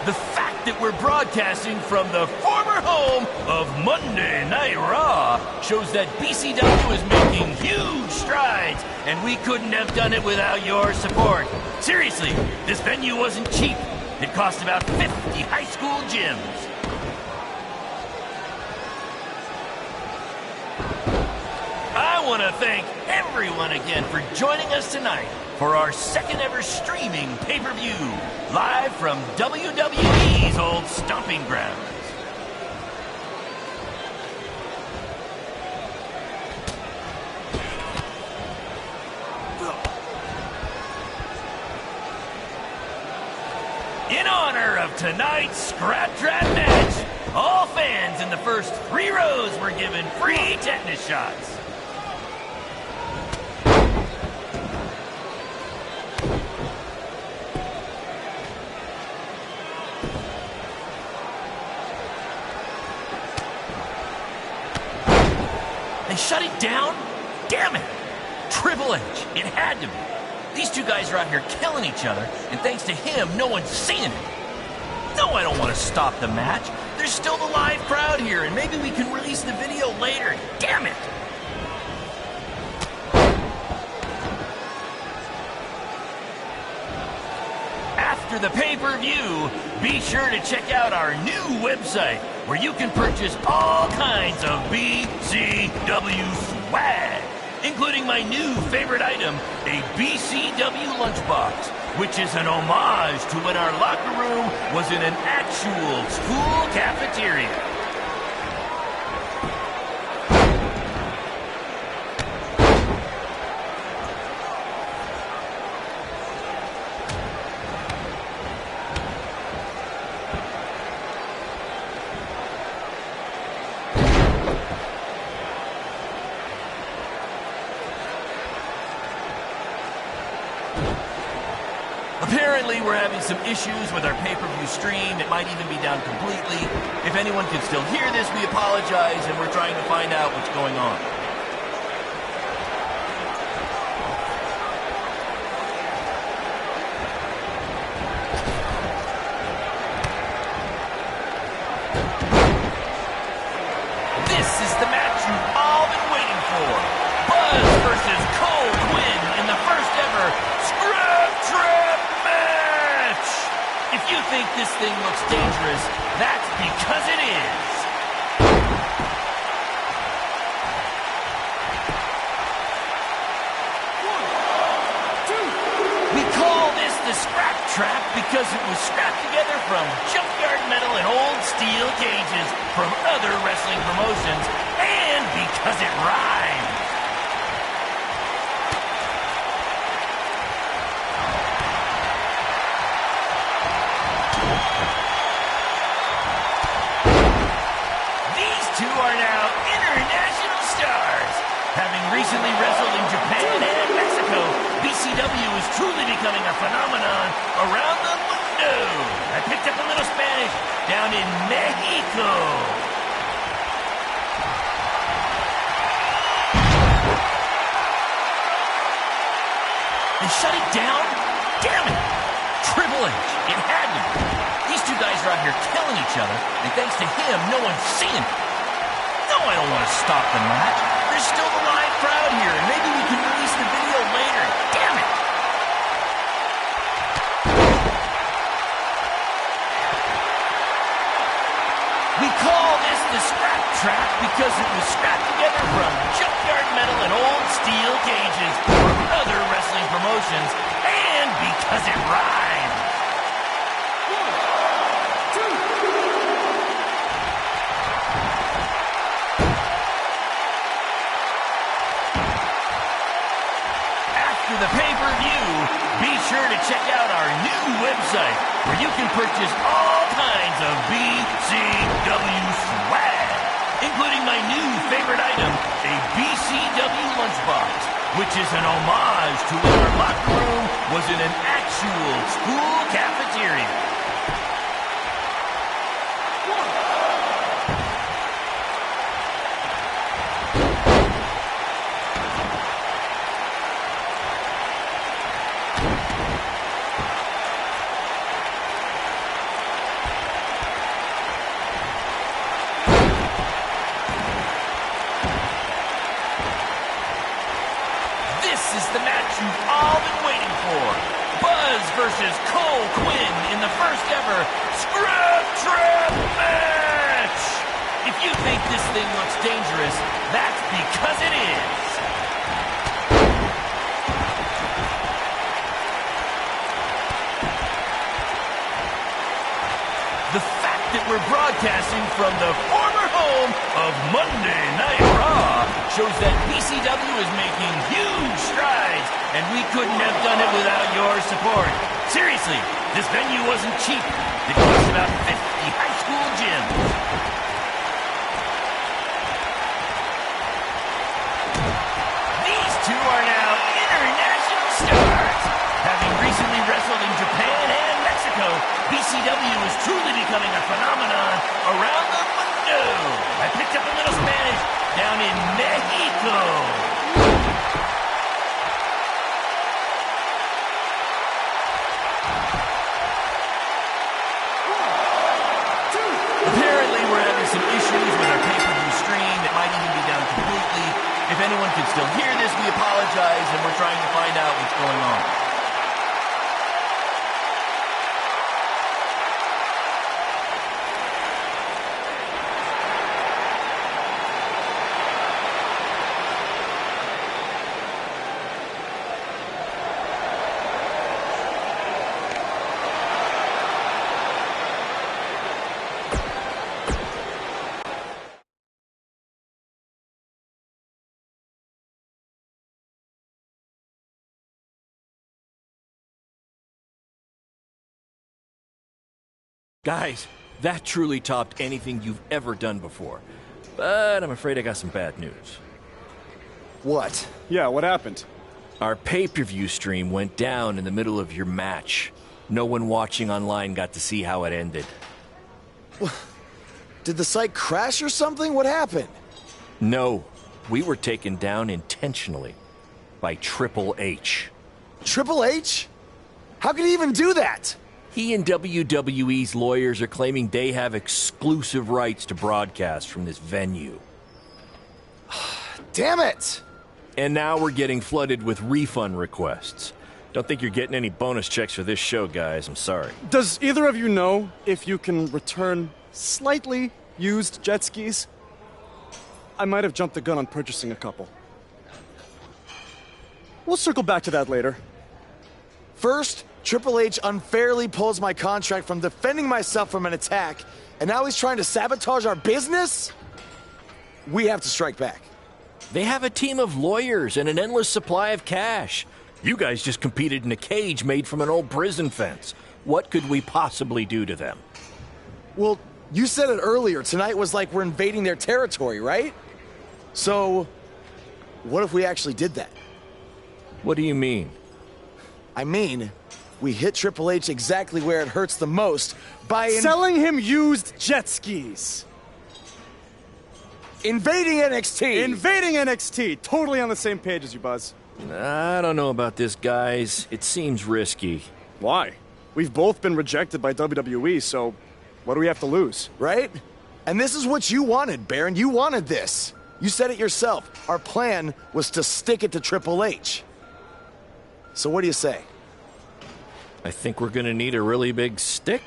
Speaker 4: The fact that we're broadcasting from the former home of Monday Night Raw shows that BCW is making huge strides, and we couldn't have done it without your support. Seriously, this venue wasn't cheap. It cost about 50 high school gyms. I want to thank everyone again for joining us tonight for our second ever streaming pay-per-view, live from WWE's old stomping grounds. In honor of tonight's Scrap Trap match, all fans in the first 3 rows were given free tetanus shots. They shut it down? Damn it! Triple H, it had to be. These two guys are out here killing each other, and thanks to him, no one's seeing it. No, I don't want to stop the match. There's still the live crowd here, and maybe we can release the video later. Damn it! After the pay-per-view, be sure to check out our new website, where you can purchase all kinds of BCW swag, including my new favorite item, a BCW lunchbox, which is an homage to when our locker room was in an actual school cafeteria. Apparently, we're having some issues with our pay-per-view stream. It might even be down completely. If anyone can still hear this, we apologize, and we're trying to find out what's going on. This is the match you've all been waiting for. Buzz versus Cold Quinn in the first ever Scrap Trap match! If you think this thing looks dangerous, that's because it is. We call this the Scrap Trap because it was scrapped together from junkyard metal and old steel cages from other wrestling promotions, and because it rhymes. These two are now international stars. Having recently wrestled in Japan and Mexico, BCW is truly becoming a phenomenon around the mundo. I picked up a little Spanish down in Mexico. They shut it down? Damn it! Triple H, it had to be. These two guys are out here killing each other, and thanks to him, no one's seeing it. No, I don't want to stop the match. There's still the live crowd here, and maybe we can release the video later. Damn it! We call this the Scrap Trap because it was scrapped together from junkyard metal and old steel cages from other wrestling promotions, and because it rhymes. After the pay-per-view, be sure to check out our new website, where you can purchase all kinds of BCW swag, including my new favorite item, a BCW lunchbox, which is an homage to when our locker room was in an actual school cafeteria. is the match you've all been waiting for. Buzz versus Cole Quinn in the first ever Scrub Trap match! If you think this thing looks dangerous, that's because it is. The fact that we're broadcasting from the former home of Monday Night Raw shows that BCW is making huge strides, and we couldn't have done it without your support. Seriously, this venue wasn't cheap. It cost about 50 high school gyms. These two are now international stars. Having recently wrestled in Japan and Mexico, BCW is truly becoming a phenomenon around the mundo. I picked up a little Spanish down in Mexico. Apparently, we're having some issues with our pay-per-view stream. It might even be down completely. If anyone can still hear this, we apologize, and we're trying to find out what's going on. Guys, that truly topped anything you've ever done before. But I'm afraid I got some bad news.
Speaker 6: What? Yeah, what happened?
Speaker 4: Our pay-per-view stream went down in the middle of your match. No one watching online got to see how it ended.
Speaker 13: Did the site crash or something? What happened?
Speaker 4: No, we were taken down intentionally by Triple H.
Speaker 13: Triple H? How could he even do that?
Speaker 4: He and WWE's lawyers are claiming they have exclusive rights to broadcast from this venue.
Speaker 13: Damn it!
Speaker 4: And now we're getting flooded with refund requests. Don't think you're getting any bonus checks for this show, guys. I'm sorry.
Speaker 6: Does either of you know if you can return slightly used jet skis? I might have jumped the gun on purchasing a couple. We'll circle back to that later.
Speaker 13: First, Triple H unfairly pulls my contract from defending myself from an attack, and now he's trying to sabotage our business? We have to strike back.
Speaker 4: They have a team of lawyers and an endless supply of cash. You guys just competed in a cage made from an old prison fence. What could we possibly do to them?
Speaker 13: Well, you said it earlier. Tonight was like we're invading their territory, right? So, what if we actually did that?
Speaker 4: What do you mean?
Speaker 13: I mean, we hit Triple H exactly where it hurts the most by
Speaker 6: selling him used jet skis.
Speaker 13: Invading NXT.
Speaker 6: Invading NXT. Totally on the same page as you, Buzz.
Speaker 4: I don't know about this, guys. It seems risky.
Speaker 6: Why? We've both been rejected by WWE, so what do we have to lose?
Speaker 13: Right? And this is what you wanted, Baron. You wanted this. You said it yourself. Our plan was to stick it to Triple H. So what do you say?
Speaker 4: I think we're gonna need a really big stick.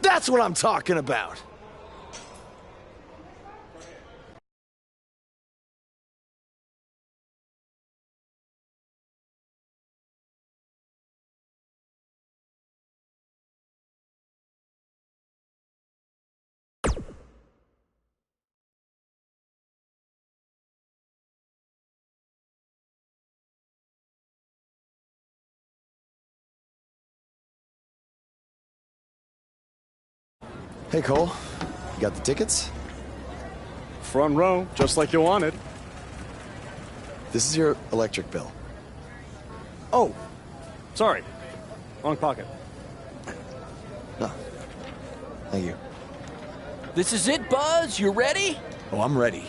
Speaker 13: That's what I'm talking about. Hey, Cole. You got the tickets?
Speaker 6: Front row, just like you wanted.
Speaker 13: This is your electric bill.
Speaker 6: Oh, sorry. Wrong pocket.
Speaker 13: No. Thank you.
Speaker 4: This is it, Buzz. You ready?
Speaker 13: Oh, I'm ready.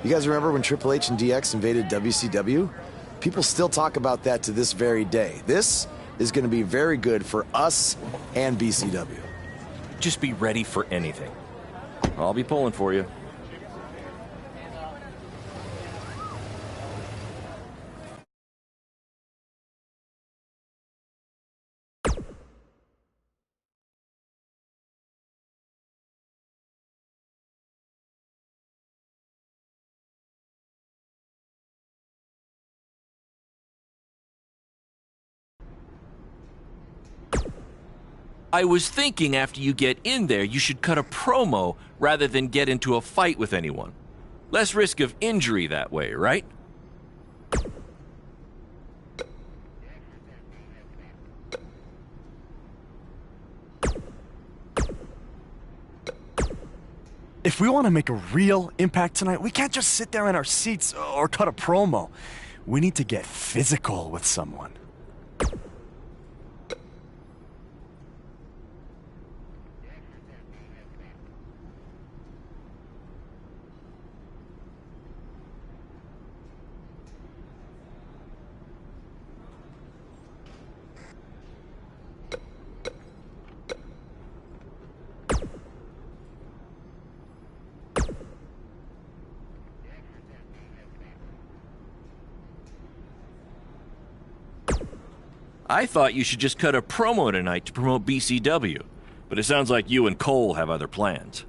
Speaker 13: You guys remember when Triple H and DX invaded WCW? People still talk about that to this very day. This is going to be very good for us and BCW.
Speaker 4: Just be ready for anything. I'll be pulling for you. I was thinking after you get in there, you should cut a promo rather than get into a fight with anyone. Less risk of injury that way, right?
Speaker 6: If we want to make a real impact tonight, we can't just sit there in our seats or cut a promo. We need to get physical with someone.
Speaker 4: I thought you should just cut a promo tonight to promote BCW, but it sounds like you and Cole have other plans.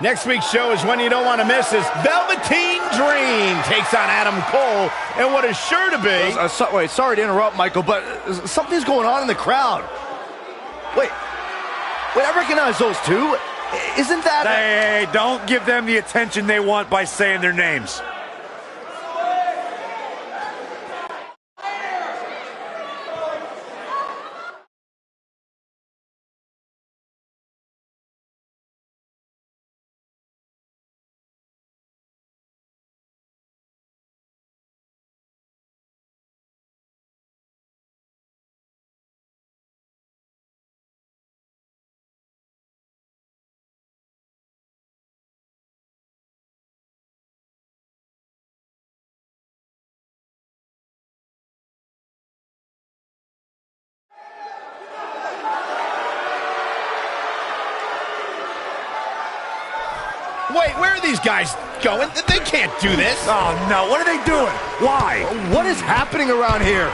Speaker 17: Next week's show is one you don't want to miss as Velveteen Dream takes on Adam Cole and what is sure to be...
Speaker 15: Wait, sorry to interrupt, Michael, but something's going on in the crowd. Wait, I recognize those two. Isn't that...
Speaker 18: Hey, don't give them the attention they want by saying their names.
Speaker 17: Wait, where are these guys going? They can't do this.
Speaker 18: Oh, no. What are they doing? Why?
Speaker 15: What is happening around here?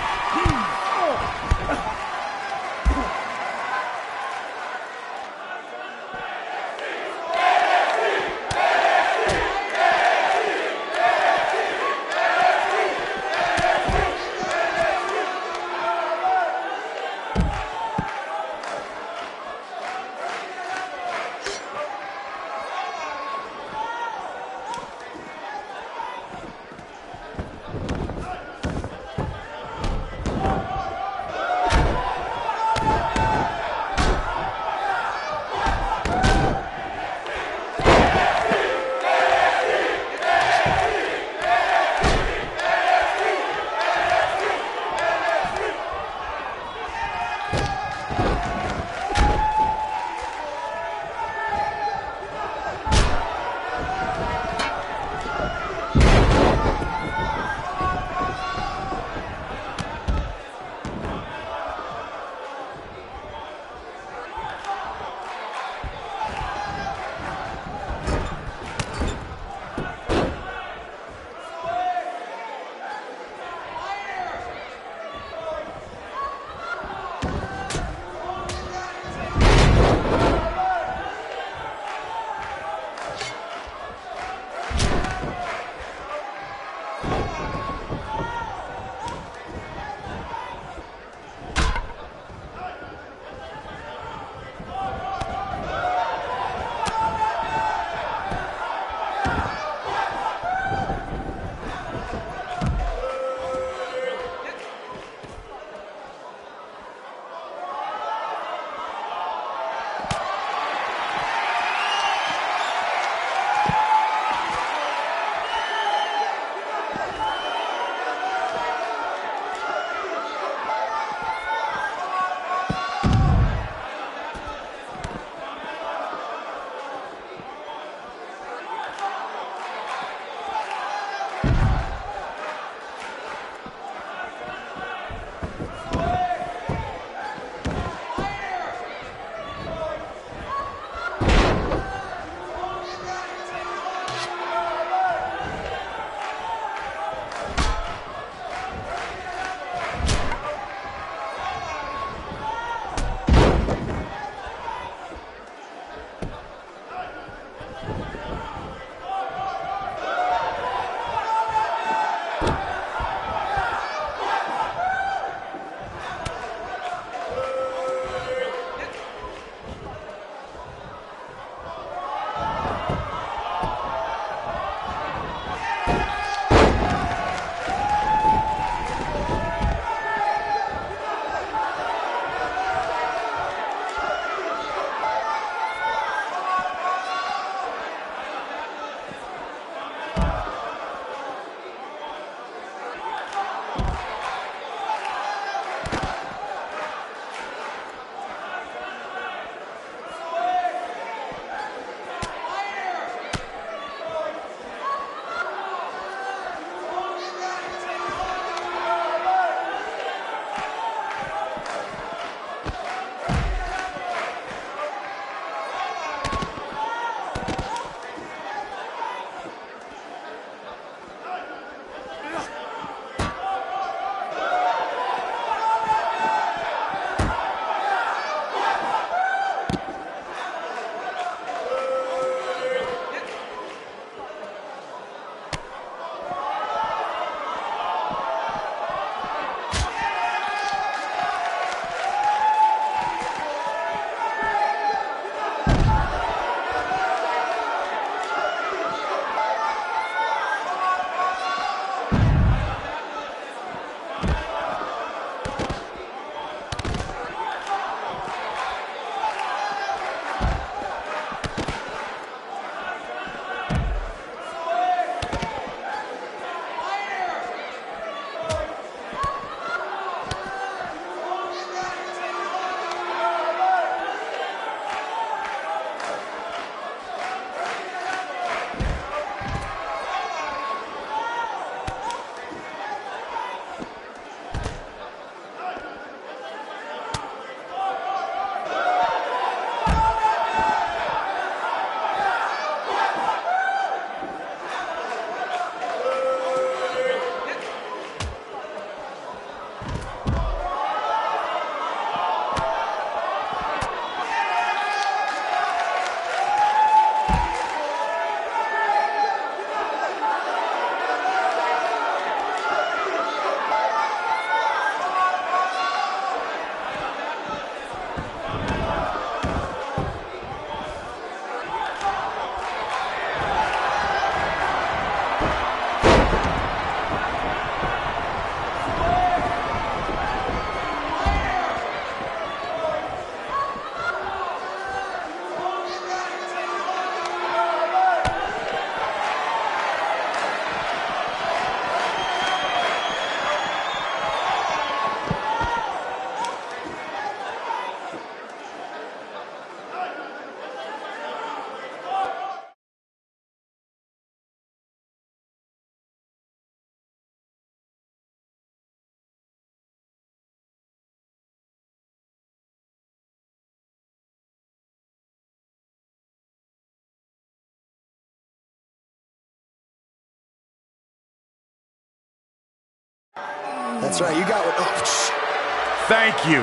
Speaker 13: That's right. You got it. Oh,
Speaker 18: thank you.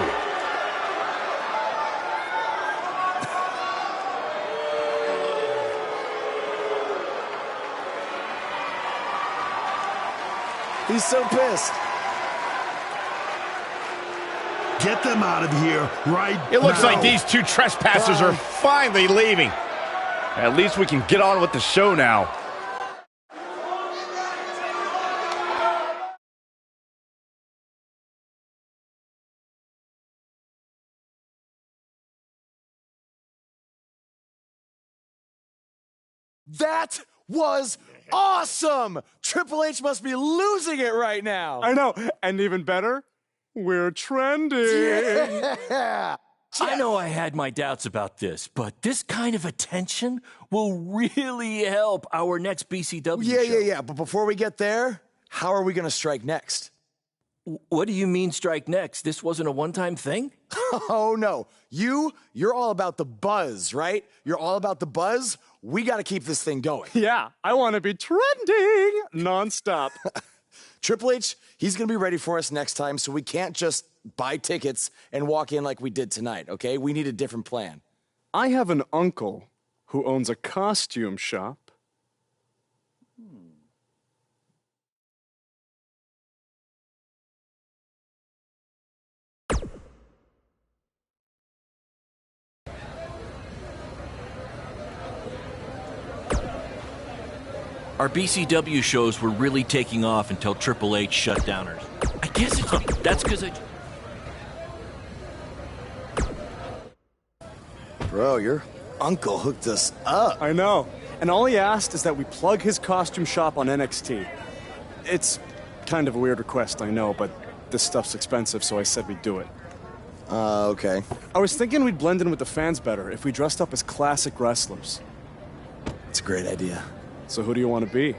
Speaker 13: He's so pissed.
Speaker 7: Get them out of here right
Speaker 17: It looks
Speaker 7: now.
Speaker 17: like these two trespassers are finally leaving. At least we can get on with the show now.
Speaker 13: That was awesome! Triple H must be losing it right now.
Speaker 6: I know. And even better, we're trending.
Speaker 13: Yeah.
Speaker 4: I know I had my doubts about this, but this kind of attention will really help our next BCW show.
Speaker 13: Yeah. But before we get there, how are we going to strike next?
Speaker 4: What do you mean strike next? This wasn't a one-time thing?
Speaker 13: Oh, no. You're all about the buzz, right? You're all about the buzz. We got to keep this thing going.
Speaker 6: Yeah, I want to be trending nonstop.
Speaker 13: Triple H, he's going to be ready for us next time, so we can't just buy tickets and walk in like we did tonight, okay? We need a different plan.
Speaker 6: I have an uncle who owns a costume shop.
Speaker 4: Our BCW shows were really taking off until Triple H shut downers. I guess that's because I...
Speaker 13: Bro, your uncle hooked us up.
Speaker 6: I know. And all he asked is that we plug his costume shop on NXT. It's kind of a weird request, I know, but this stuff's expensive, so I said we'd do it.
Speaker 13: Okay.
Speaker 6: I was thinking we'd blend in with the fans better if we dressed up as classic wrestlers.
Speaker 13: It's a great idea.
Speaker 6: So who do you want to be?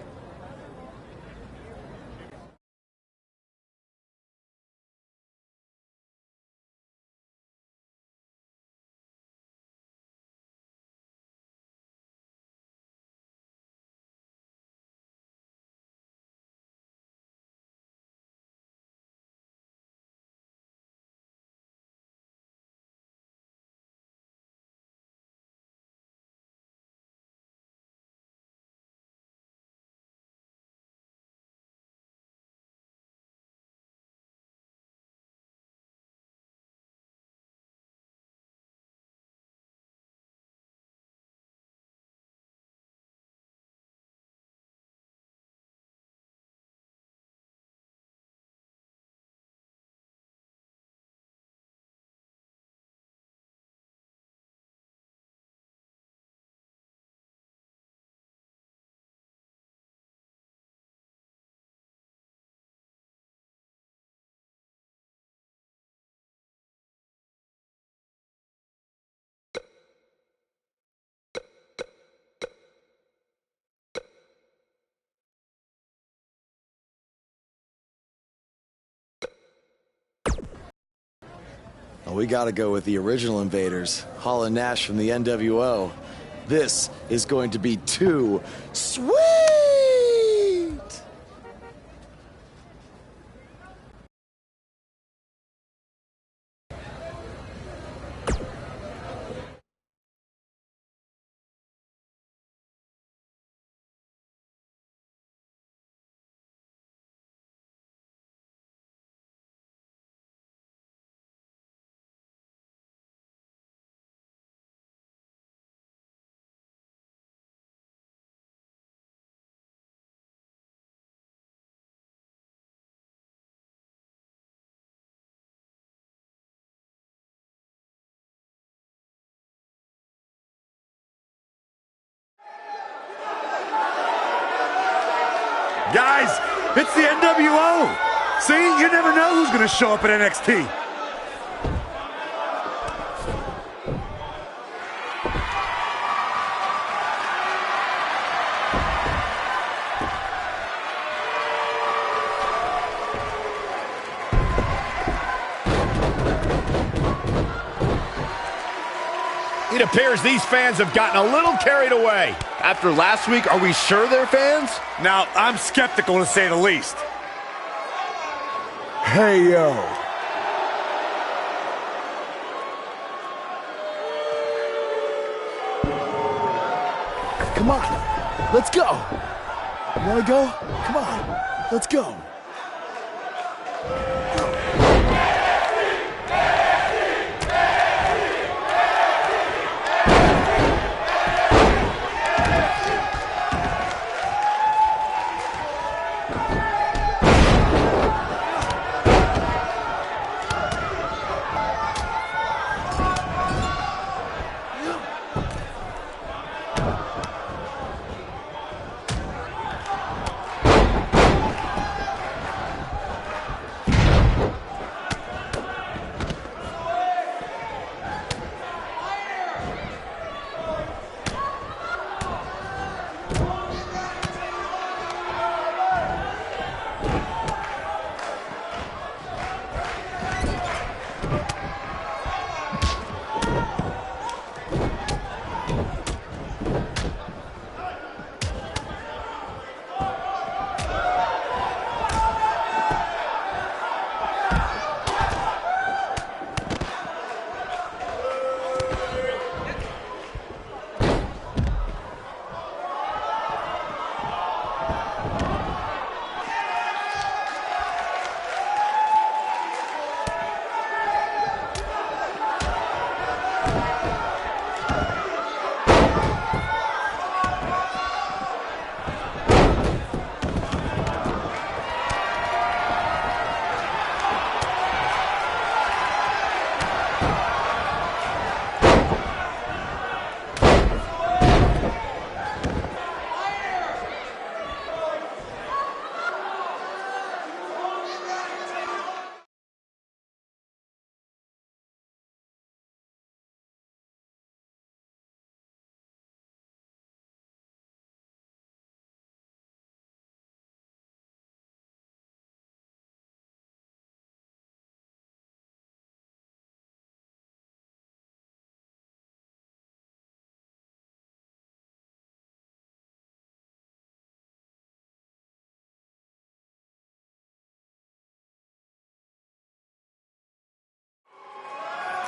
Speaker 13: Well, we got to go with the original invaders, Hall and Nash from the NWO. This is going to be too sweet!
Speaker 18: Guys, it's the NWO. See, you never know who's going to show up at NXT.
Speaker 17: It appears these fans have gotten a little carried away.
Speaker 15: After last week, are we sure they're fans?
Speaker 18: Now, I'm skeptical to say the least.
Speaker 6: Hey, yo. Come on, let's go. You wanna go? Come on, let's go.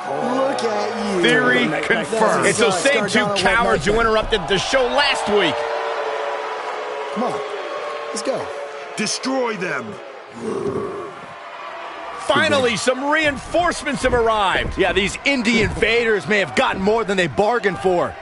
Speaker 13: Look at you.
Speaker 17: Theory confirmed. It's those same two cowards who interrupted the show last week.
Speaker 13: Come on, let's go.
Speaker 7: Destroy them.
Speaker 17: Finally, some reinforcements have arrived.
Speaker 15: Yeah, these indie invaders may have gotten more than they bargained for.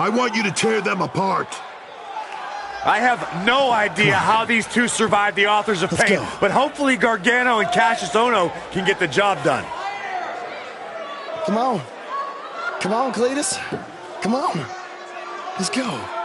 Speaker 7: I want you to tear them apart.
Speaker 18: I have no idea how these two survived the Authors of Pain, but hopefully Gargano and Cassius Ohno can get the job done.
Speaker 13: Come on. Come on, Cletus. Come on. Let's go.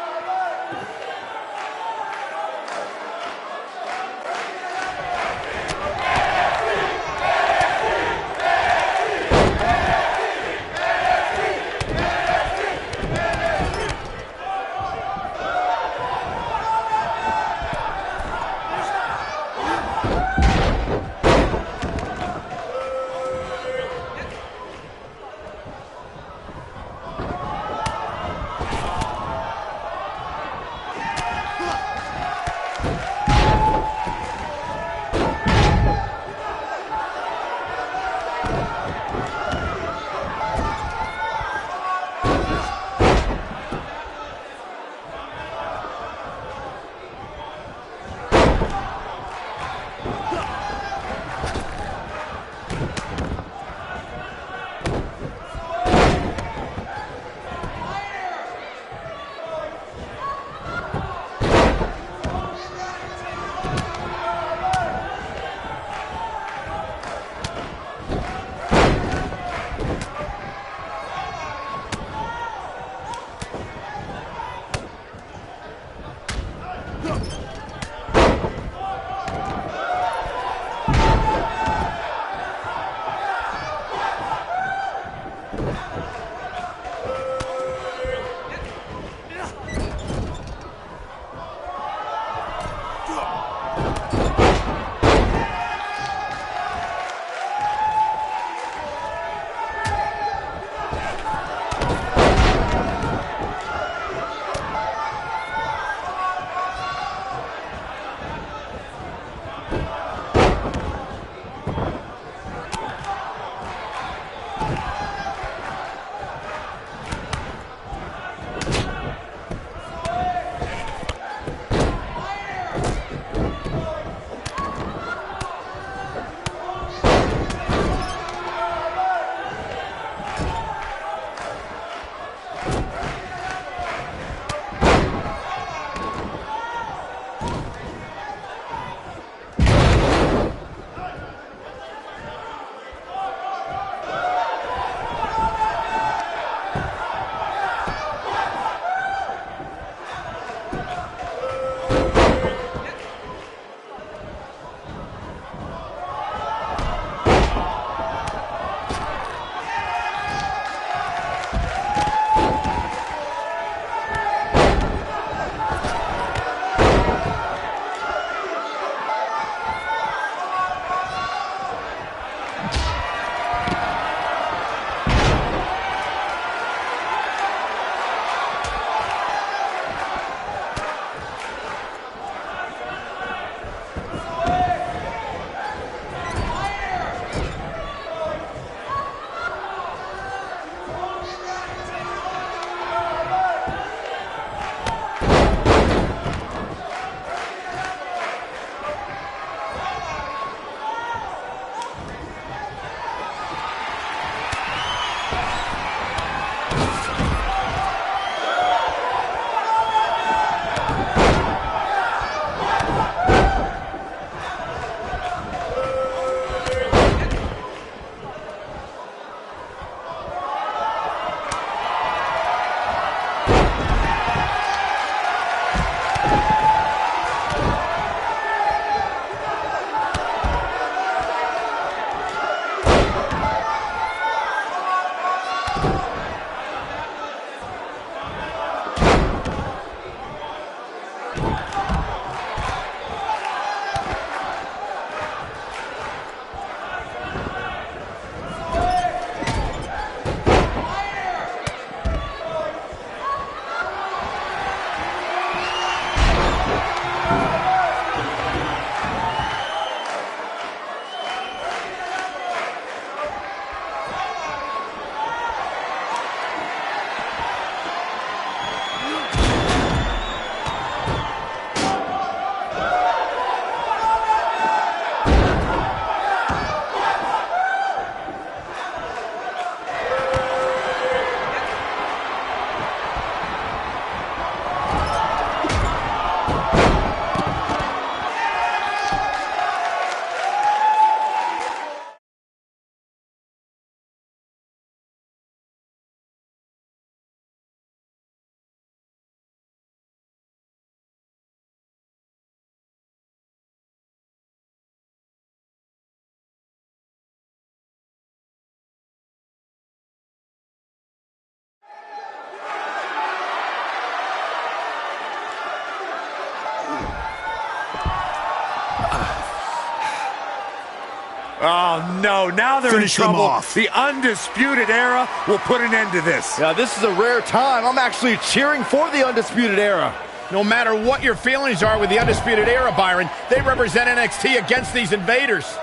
Speaker 18: Oh, no. Now they're
Speaker 7: Finish
Speaker 18: in
Speaker 7: them
Speaker 18: trouble.
Speaker 7: off.
Speaker 18: The Undisputed Era will put an end to this.
Speaker 15: Yeah, this is a rare time. I'm actually cheering for the Undisputed Era.
Speaker 17: No matter what your feelings are with the Undisputed Era, Byron, they represent NXT against these invaders.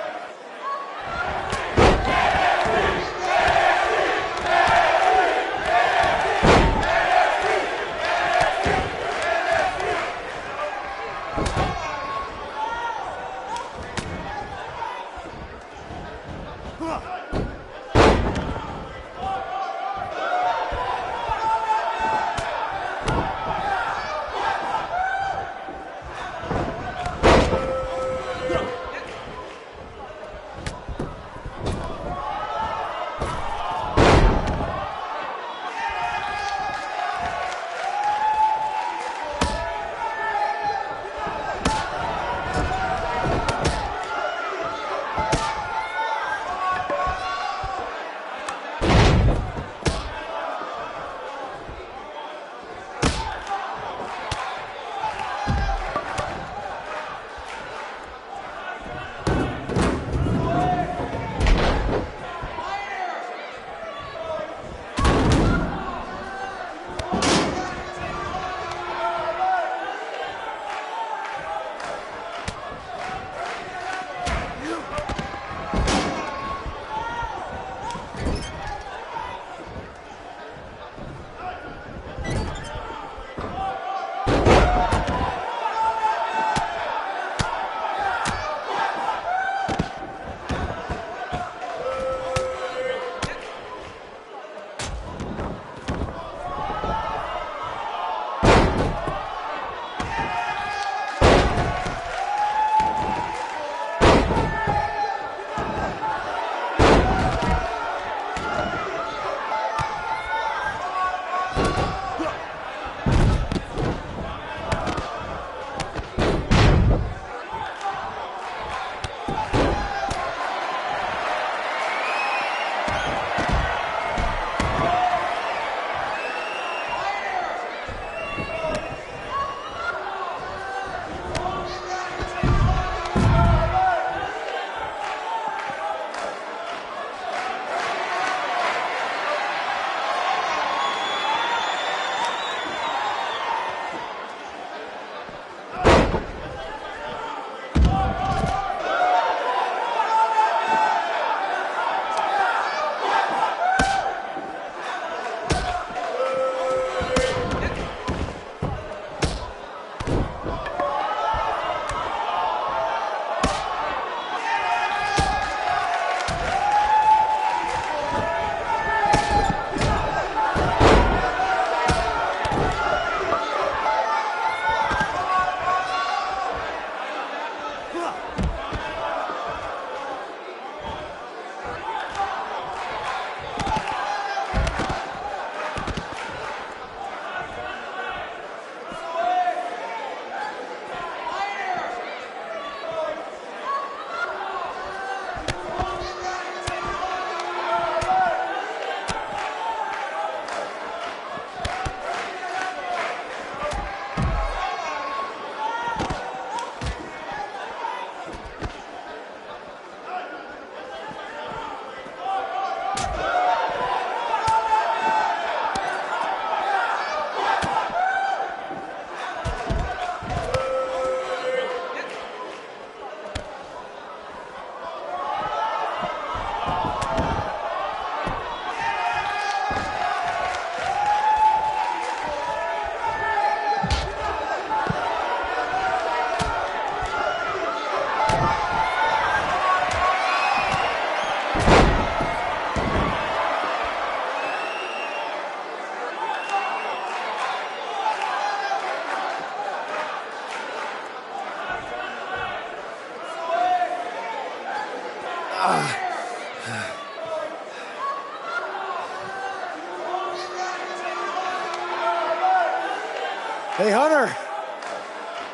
Speaker 13: Hey, Hunter,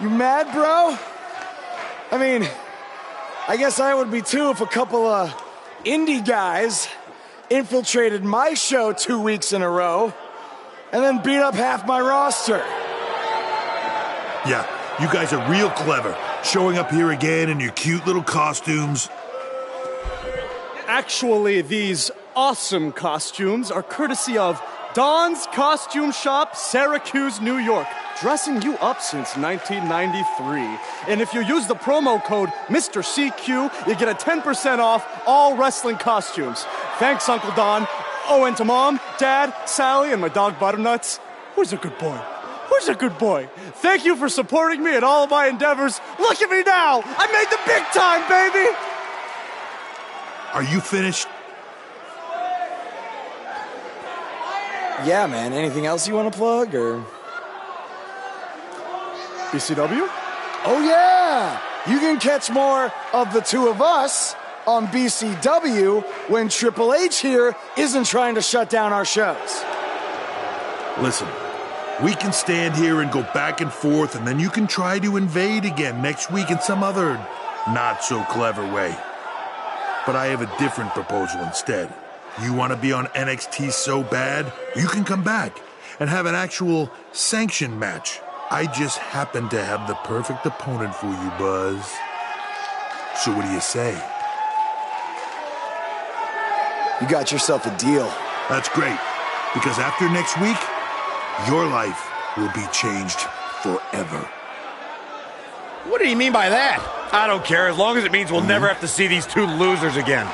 Speaker 13: you mad, bro? I mean, I guess I would be too if a couple of indie guys infiltrated my show 2 weeks in a row and then beat up half my roster.
Speaker 10: Yeah, you guys are real clever, showing up here again in your cute little costumes.
Speaker 6: Actually, these awesome costumes are courtesy of Don's Costume Shop, Syracuse, New York. Dressing you up since 1993. And if you use the promo code Mr. CQ, you get a 10% off all wrestling costumes. Thanks, Uncle Don. Oh, and to Mom, Dad, Sally, and my dog Butternuts. Who's a good boy? Who's a good boy? Thank you for supporting me in all of my endeavors. Look at me now! I made the big time, baby!
Speaker 10: Are you finished?
Speaker 13: Yeah, man. Anything else you want to plug, or?
Speaker 6: BCW?
Speaker 13: Oh, yeah! You can catch more of the two of us on BCW when Triple H here isn't trying to shut down our shows.
Speaker 10: Listen, we can stand here and go back and forth, and then you can try to invade again next week in some other not-so-clever way. But I have a different proposal instead. You want to be on NXT so bad, you can come back and have an actual sanctioned match. I just happen to have the perfect opponent for you, Buzz. So what do you say?
Speaker 13: You got yourself a deal.
Speaker 10: That's great, because after next week, your life will be changed forever.
Speaker 18: What do you mean by that? I don't care, as long as it means we'll never have to see these two losers again.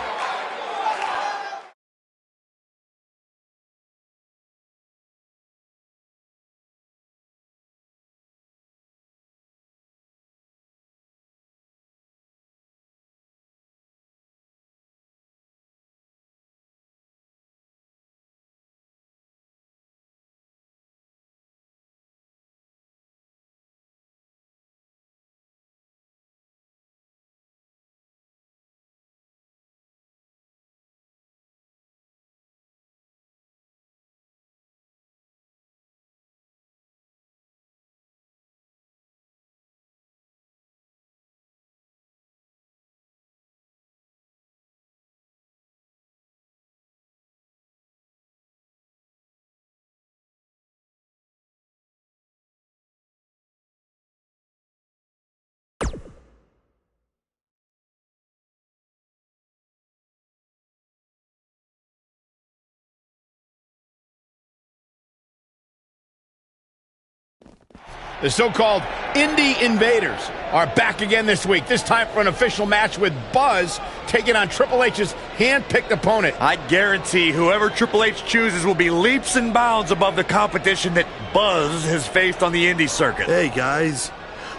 Speaker 18: The so-called Indie Invaders are back again this week, this time for an official match with Buzz taking on Triple H's hand-picked opponent. I guarantee whoever Triple H chooses will be leaps and bounds above the competition that Buzz has faced on the indie circuit.
Speaker 10: Hey, guys.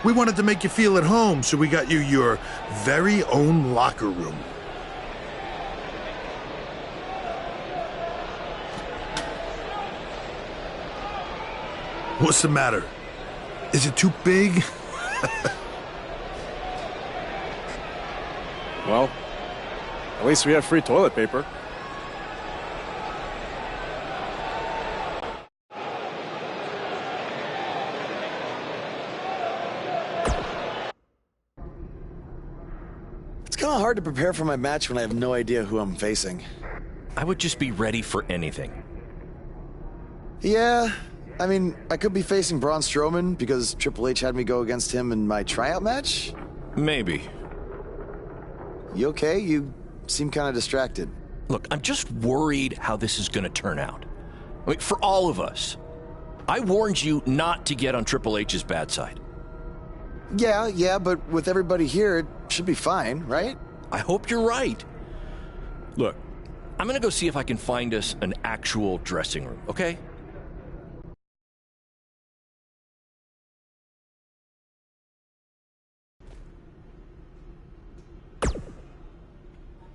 Speaker 10: We wanted to make you feel at home, so we got you your very own locker room. What's the matter? Is it too big?
Speaker 6: Well, at least we have free toilet paper.
Speaker 13: It's kind of hard to prepare for my match when I have no idea who I'm facing.
Speaker 4: I would just be ready for anything.
Speaker 13: Yeah, I mean, I could be facing Braun Strowman because Triple H had me go against him in my tryout match.
Speaker 4: Maybe.
Speaker 13: You okay? You seem kind of distracted.
Speaker 4: Look, I'm just worried how this is going to turn out. I mean, for all of us. I warned you not to get on Triple H's bad side.
Speaker 13: Yeah, but with everybody here, it should be fine, right?
Speaker 4: I hope you're right. Look, I'm going to go see if I can find us an actual dressing room, okay?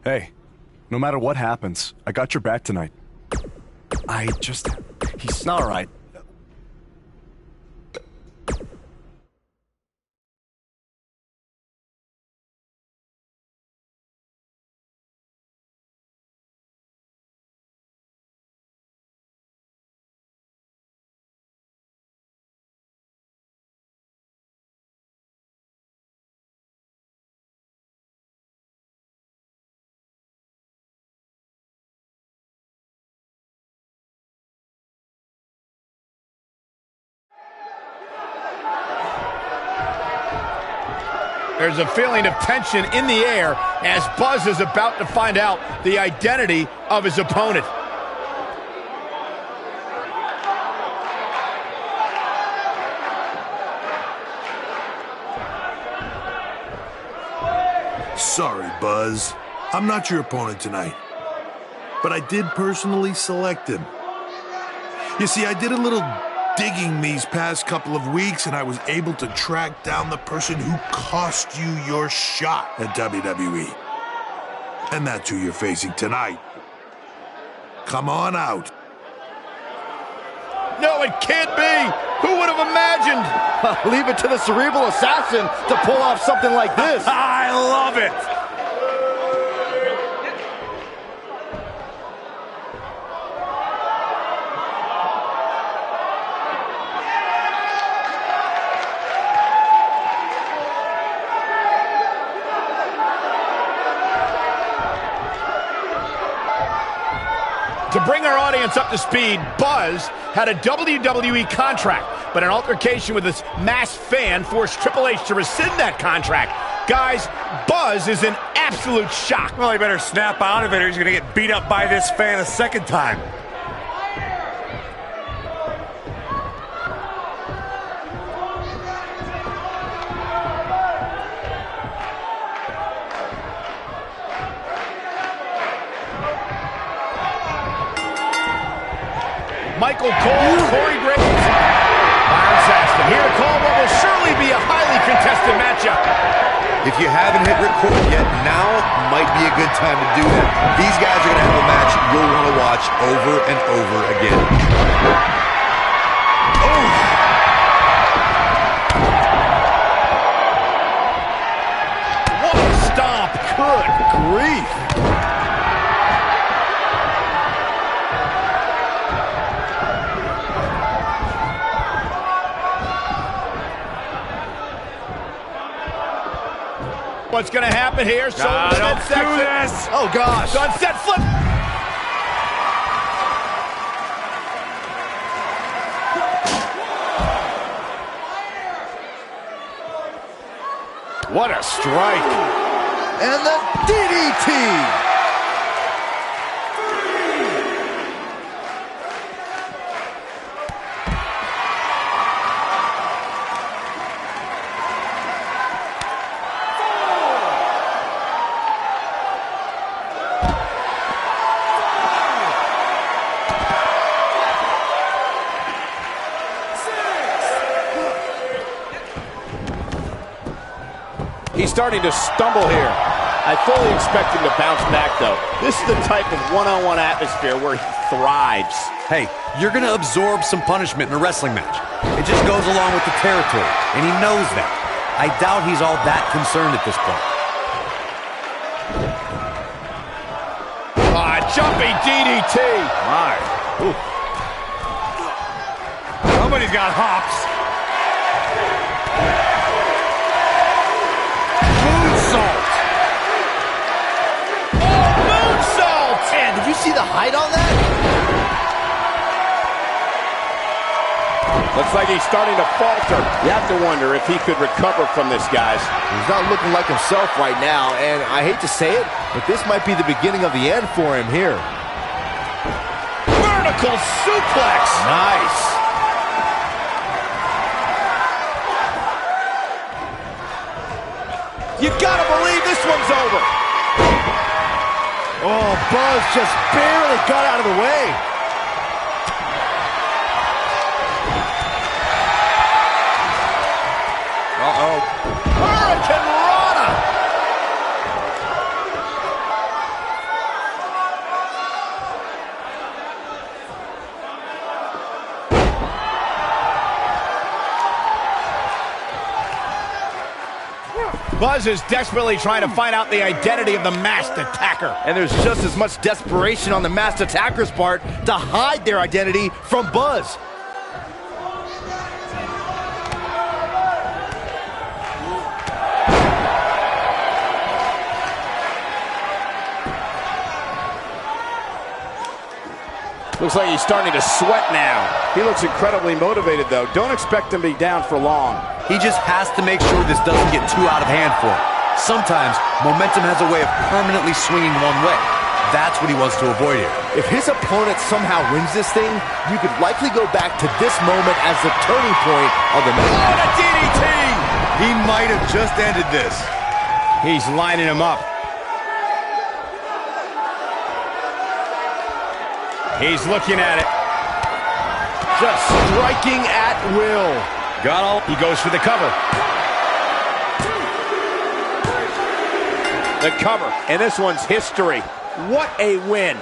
Speaker 6: Hey, no matter what happens, I got your back tonight. He's all right.
Speaker 17: There's a feeling of tension in the air as Buzz is about to find out the identity of his opponent.
Speaker 10: Sorry, Buzz. I'm not your opponent tonight. But I did personally select him. You see, I did a little digging these past couple of weeks, and I was able to track down the person who cost you your shot at WWE. And that's who you're facing tonight. Come on out.
Speaker 17: No, it can't be. Who would have imagined?
Speaker 15: Leave it to the cerebral assassin to pull off something like this.
Speaker 18: I love it.
Speaker 17: To bring our audience up to speed, Buzz had a WWE contract, but an altercation with his masked fan forced Triple H to rescind that contract. Guys, Buzz is in absolute shock.
Speaker 18: Well, he better snap out of it or he's going to get beat up by this fan a second time.
Speaker 17: Michael Cole, Corey Graves, Byron Saxton here to call what will surely be a highly contested matchup.
Speaker 11: If you haven't hit record yet, now might be a good time to do that. These guys are going to have a match you'll want to watch over and over again.
Speaker 17: What a stomp. Good grief. What's going to happen here?
Speaker 18: Don't do this.
Speaker 17: Oh, gosh. Sunset flip.
Speaker 15: What a strike. And the DDT.
Speaker 19: He's starting to stumble here. I fully expect him to bounce back, though. This is the type of one-on-one atmosphere where he thrives.
Speaker 20: Hey, you're going to absorb some punishment in a wrestling match. It just goes along with the territory, and he knows that. I doubt he's all that concerned at this point.
Speaker 17: Jumping DDT.
Speaker 18: My. Ooh. Somebody's got hops.
Speaker 15: Did you see the height on that?
Speaker 19: Looks like he's starting to falter. You have to wonder if he could recover from this, guys.
Speaker 15: He's not looking like himself right now, and I hate to say it, but this might be the beginning of the end for him here.
Speaker 17: Vertical suplex.
Speaker 15: Nice.
Speaker 19: You gotta believe this one's over.
Speaker 15: Oh, Buzz just barely got out of the way.
Speaker 17: Uh-oh. Hurricane Rana. Buzz is desperately trying to find out the identity of the masked attacker.
Speaker 15: And there's just as much desperation on the masked attacker's part to hide their identity from Buzz.
Speaker 19: Looks like he's starting to sweat now. He looks incredibly motivated, though. Don't expect him to be down for long.
Speaker 20: He just has to make sure this doesn't get too out of hand for him. Sometimes, momentum has a way of permanently swinging one way. That's what he wants to avoid here.
Speaker 15: If his opponent somehow wins this thing, you could likely go back to this moment as the turning point of the match.
Speaker 11: What a DDT! He might have just ended this.
Speaker 17: He's lining him up. He's looking at it. Just striking at will.
Speaker 11: Got all.
Speaker 17: He goes for the cover. The cover. And this one's history. What a win.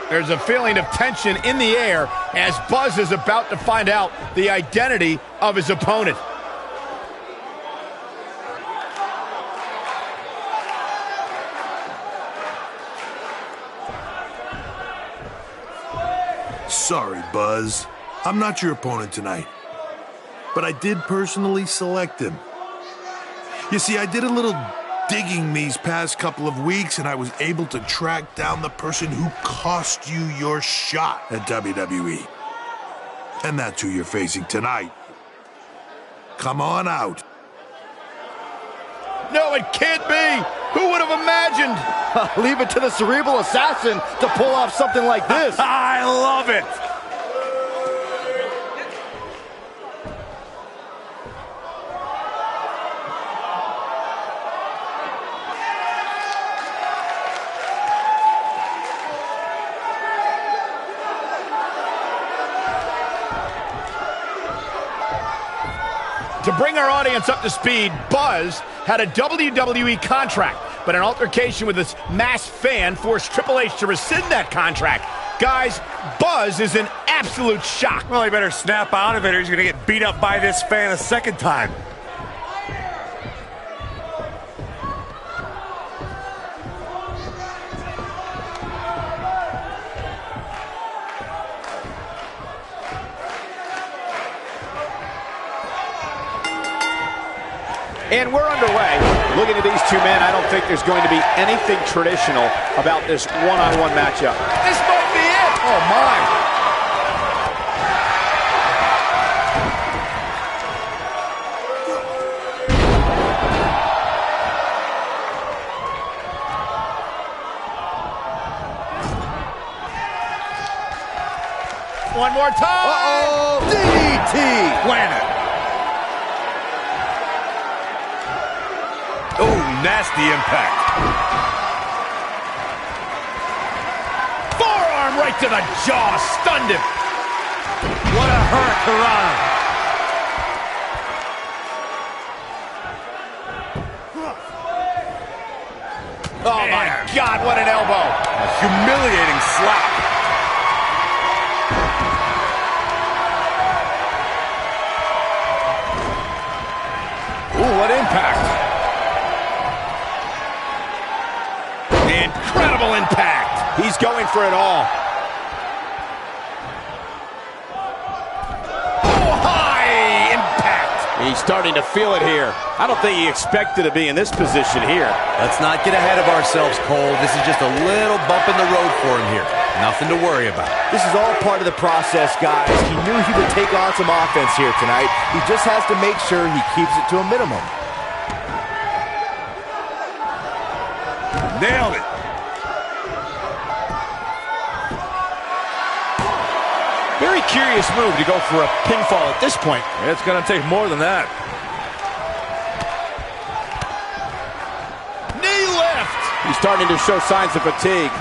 Speaker 17: There's a feeling of tension in the air as Buzz is about to find out the identity of his opponent.
Speaker 10: Sorry, Buzz. I'm not your opponent tonight. But I did personally select him. You see, I did a little digging these past couple of weeks, and I was able to track down the person who cost you your shot at WWE. And that's who you're facing tonight. Come on out.
Speaker 17: No, it can't be. Who would have imagined?
Speaker 15: Leave it to the cerebral assassin to pull off something like this.
Speaker 11: I love it.
Speaker 17: To bring our audience up to speed, Buzz had a WWE contract, but an altercation with this masked fan forced Triple H to rescind that contract. Guys, Buzz is in absolute shock.
Speaker 11: Well, he better snap out of it or he's going to get beat up by this fan a second time.
Speaker 19: And we're underway. Looking at these two men, I don't think there's going to be anything traditional about this one-on-one matchup.
Speaker 17: This might be it. Oh, my. One more time.
Speaker 15: Uh-oh. DDT.
Speaker 11: Planet. Oh, nasty impact.
Speaker 17: Forearm right to the jaw, stunned him.
Speaker 11: What a hurricanrana.
Speaker 17: Oh, my God, what an elbow.
Speaker 11: A humiliating slap.
Speaker 17: Ooh, what impact. Incredible impact.
Speaker 19: He's going for it all.
Speaker 17: Oh, high impact.
Speaker 19: He's starting to feel it here. I don't think he expected to be in this position here.
Speaker 20: Let's not get ahead of ourselves, Cole. This is just a little bump in the road for him here. Nothing to worry about.
Speaker 15: This is all part of the process, guys. He knew he would take on some offense here tonight. He just has to make sure he keeps it to a minimum.
Speaker 11: Nailed it.
Speaker 19: Very curious move to go for a pinfall at this point.
Speaker 11: It's going to take more than that.
Speaker 17: Knee lift.
Speaker 19: He's starting to show signs of fatigue.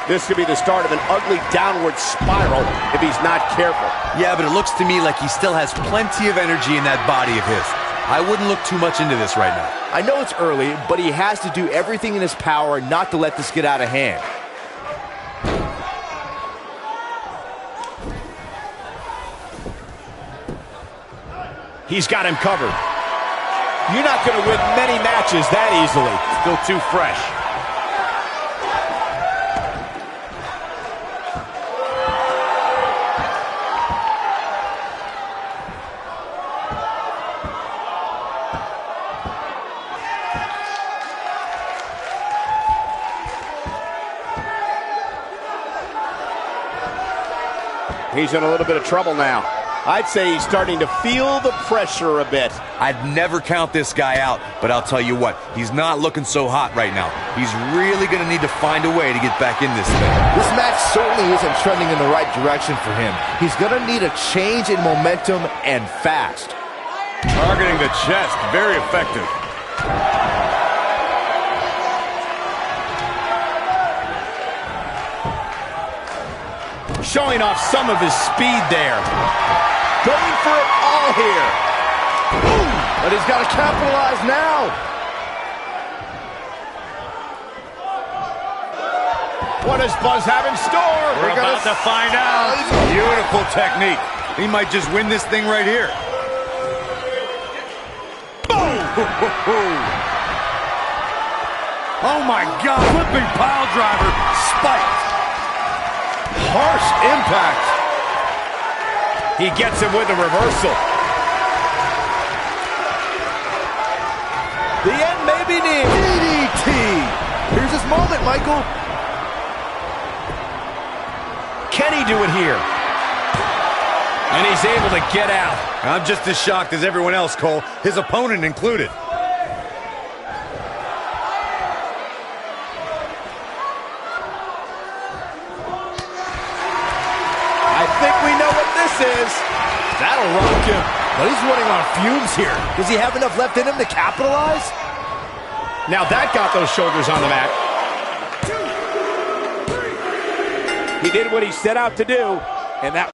Speaker 19: This could be the start of an ugly downward spiral if he's not careful.
Speaker 20: Yeah, but it looks to me like he still has plenty of energy in that body of his. I wouldn't look too much into this right now.
Speaker 15: I know it's early, but he has to do everything in his power not to let this get out of hand.
Speaker 19: He's got him covered. You're not going to win many matches that easily.
Speaker 11: Still too fresh.
Speaker 19: He's in a little bit of trouble now. I'd say he's starting to feel the pressure a bit.
Speaker 20: I'd never count this guy out, but I'll tell you what, he's not looking so hot right now. He's really going to need to find a way to get back in this thing.
Speaker 15: This match certainly isn't trending in the right direction for him. He's going to need a change in momentum and fast.
Speaker 11: Targeting the chest, very effective.
Speaker 17: Showing off some of his speed there. Going for it all here.
Speaker 15: Boom! But he's got to capitalize now.
Speaker 17: What does Buzz have in store?
Speaker 15: We're about to find out.
Speaker 11: Beautiful technique. He might just win this thing right here. Oh my God, flipping pile driver, spiked.
Speaker 17: Harsh impact. He gets him with a reversal.
Speaker 15: The end may be near. DDT. Here's his moment, Michael. Can he do it here?
Speaker 17: And he's able to get out.
Speaker 11: I'm just as shocked as everyone else, Cole, his opponent included.
Speaker 15: I think we know what this is. That'll rock him. But he's running on fumes here. Does he have enough left in him to capitalize?
Speaker 17: Now that got those shoulders on the mat.
Speaker 19: He did what he set out to do, and that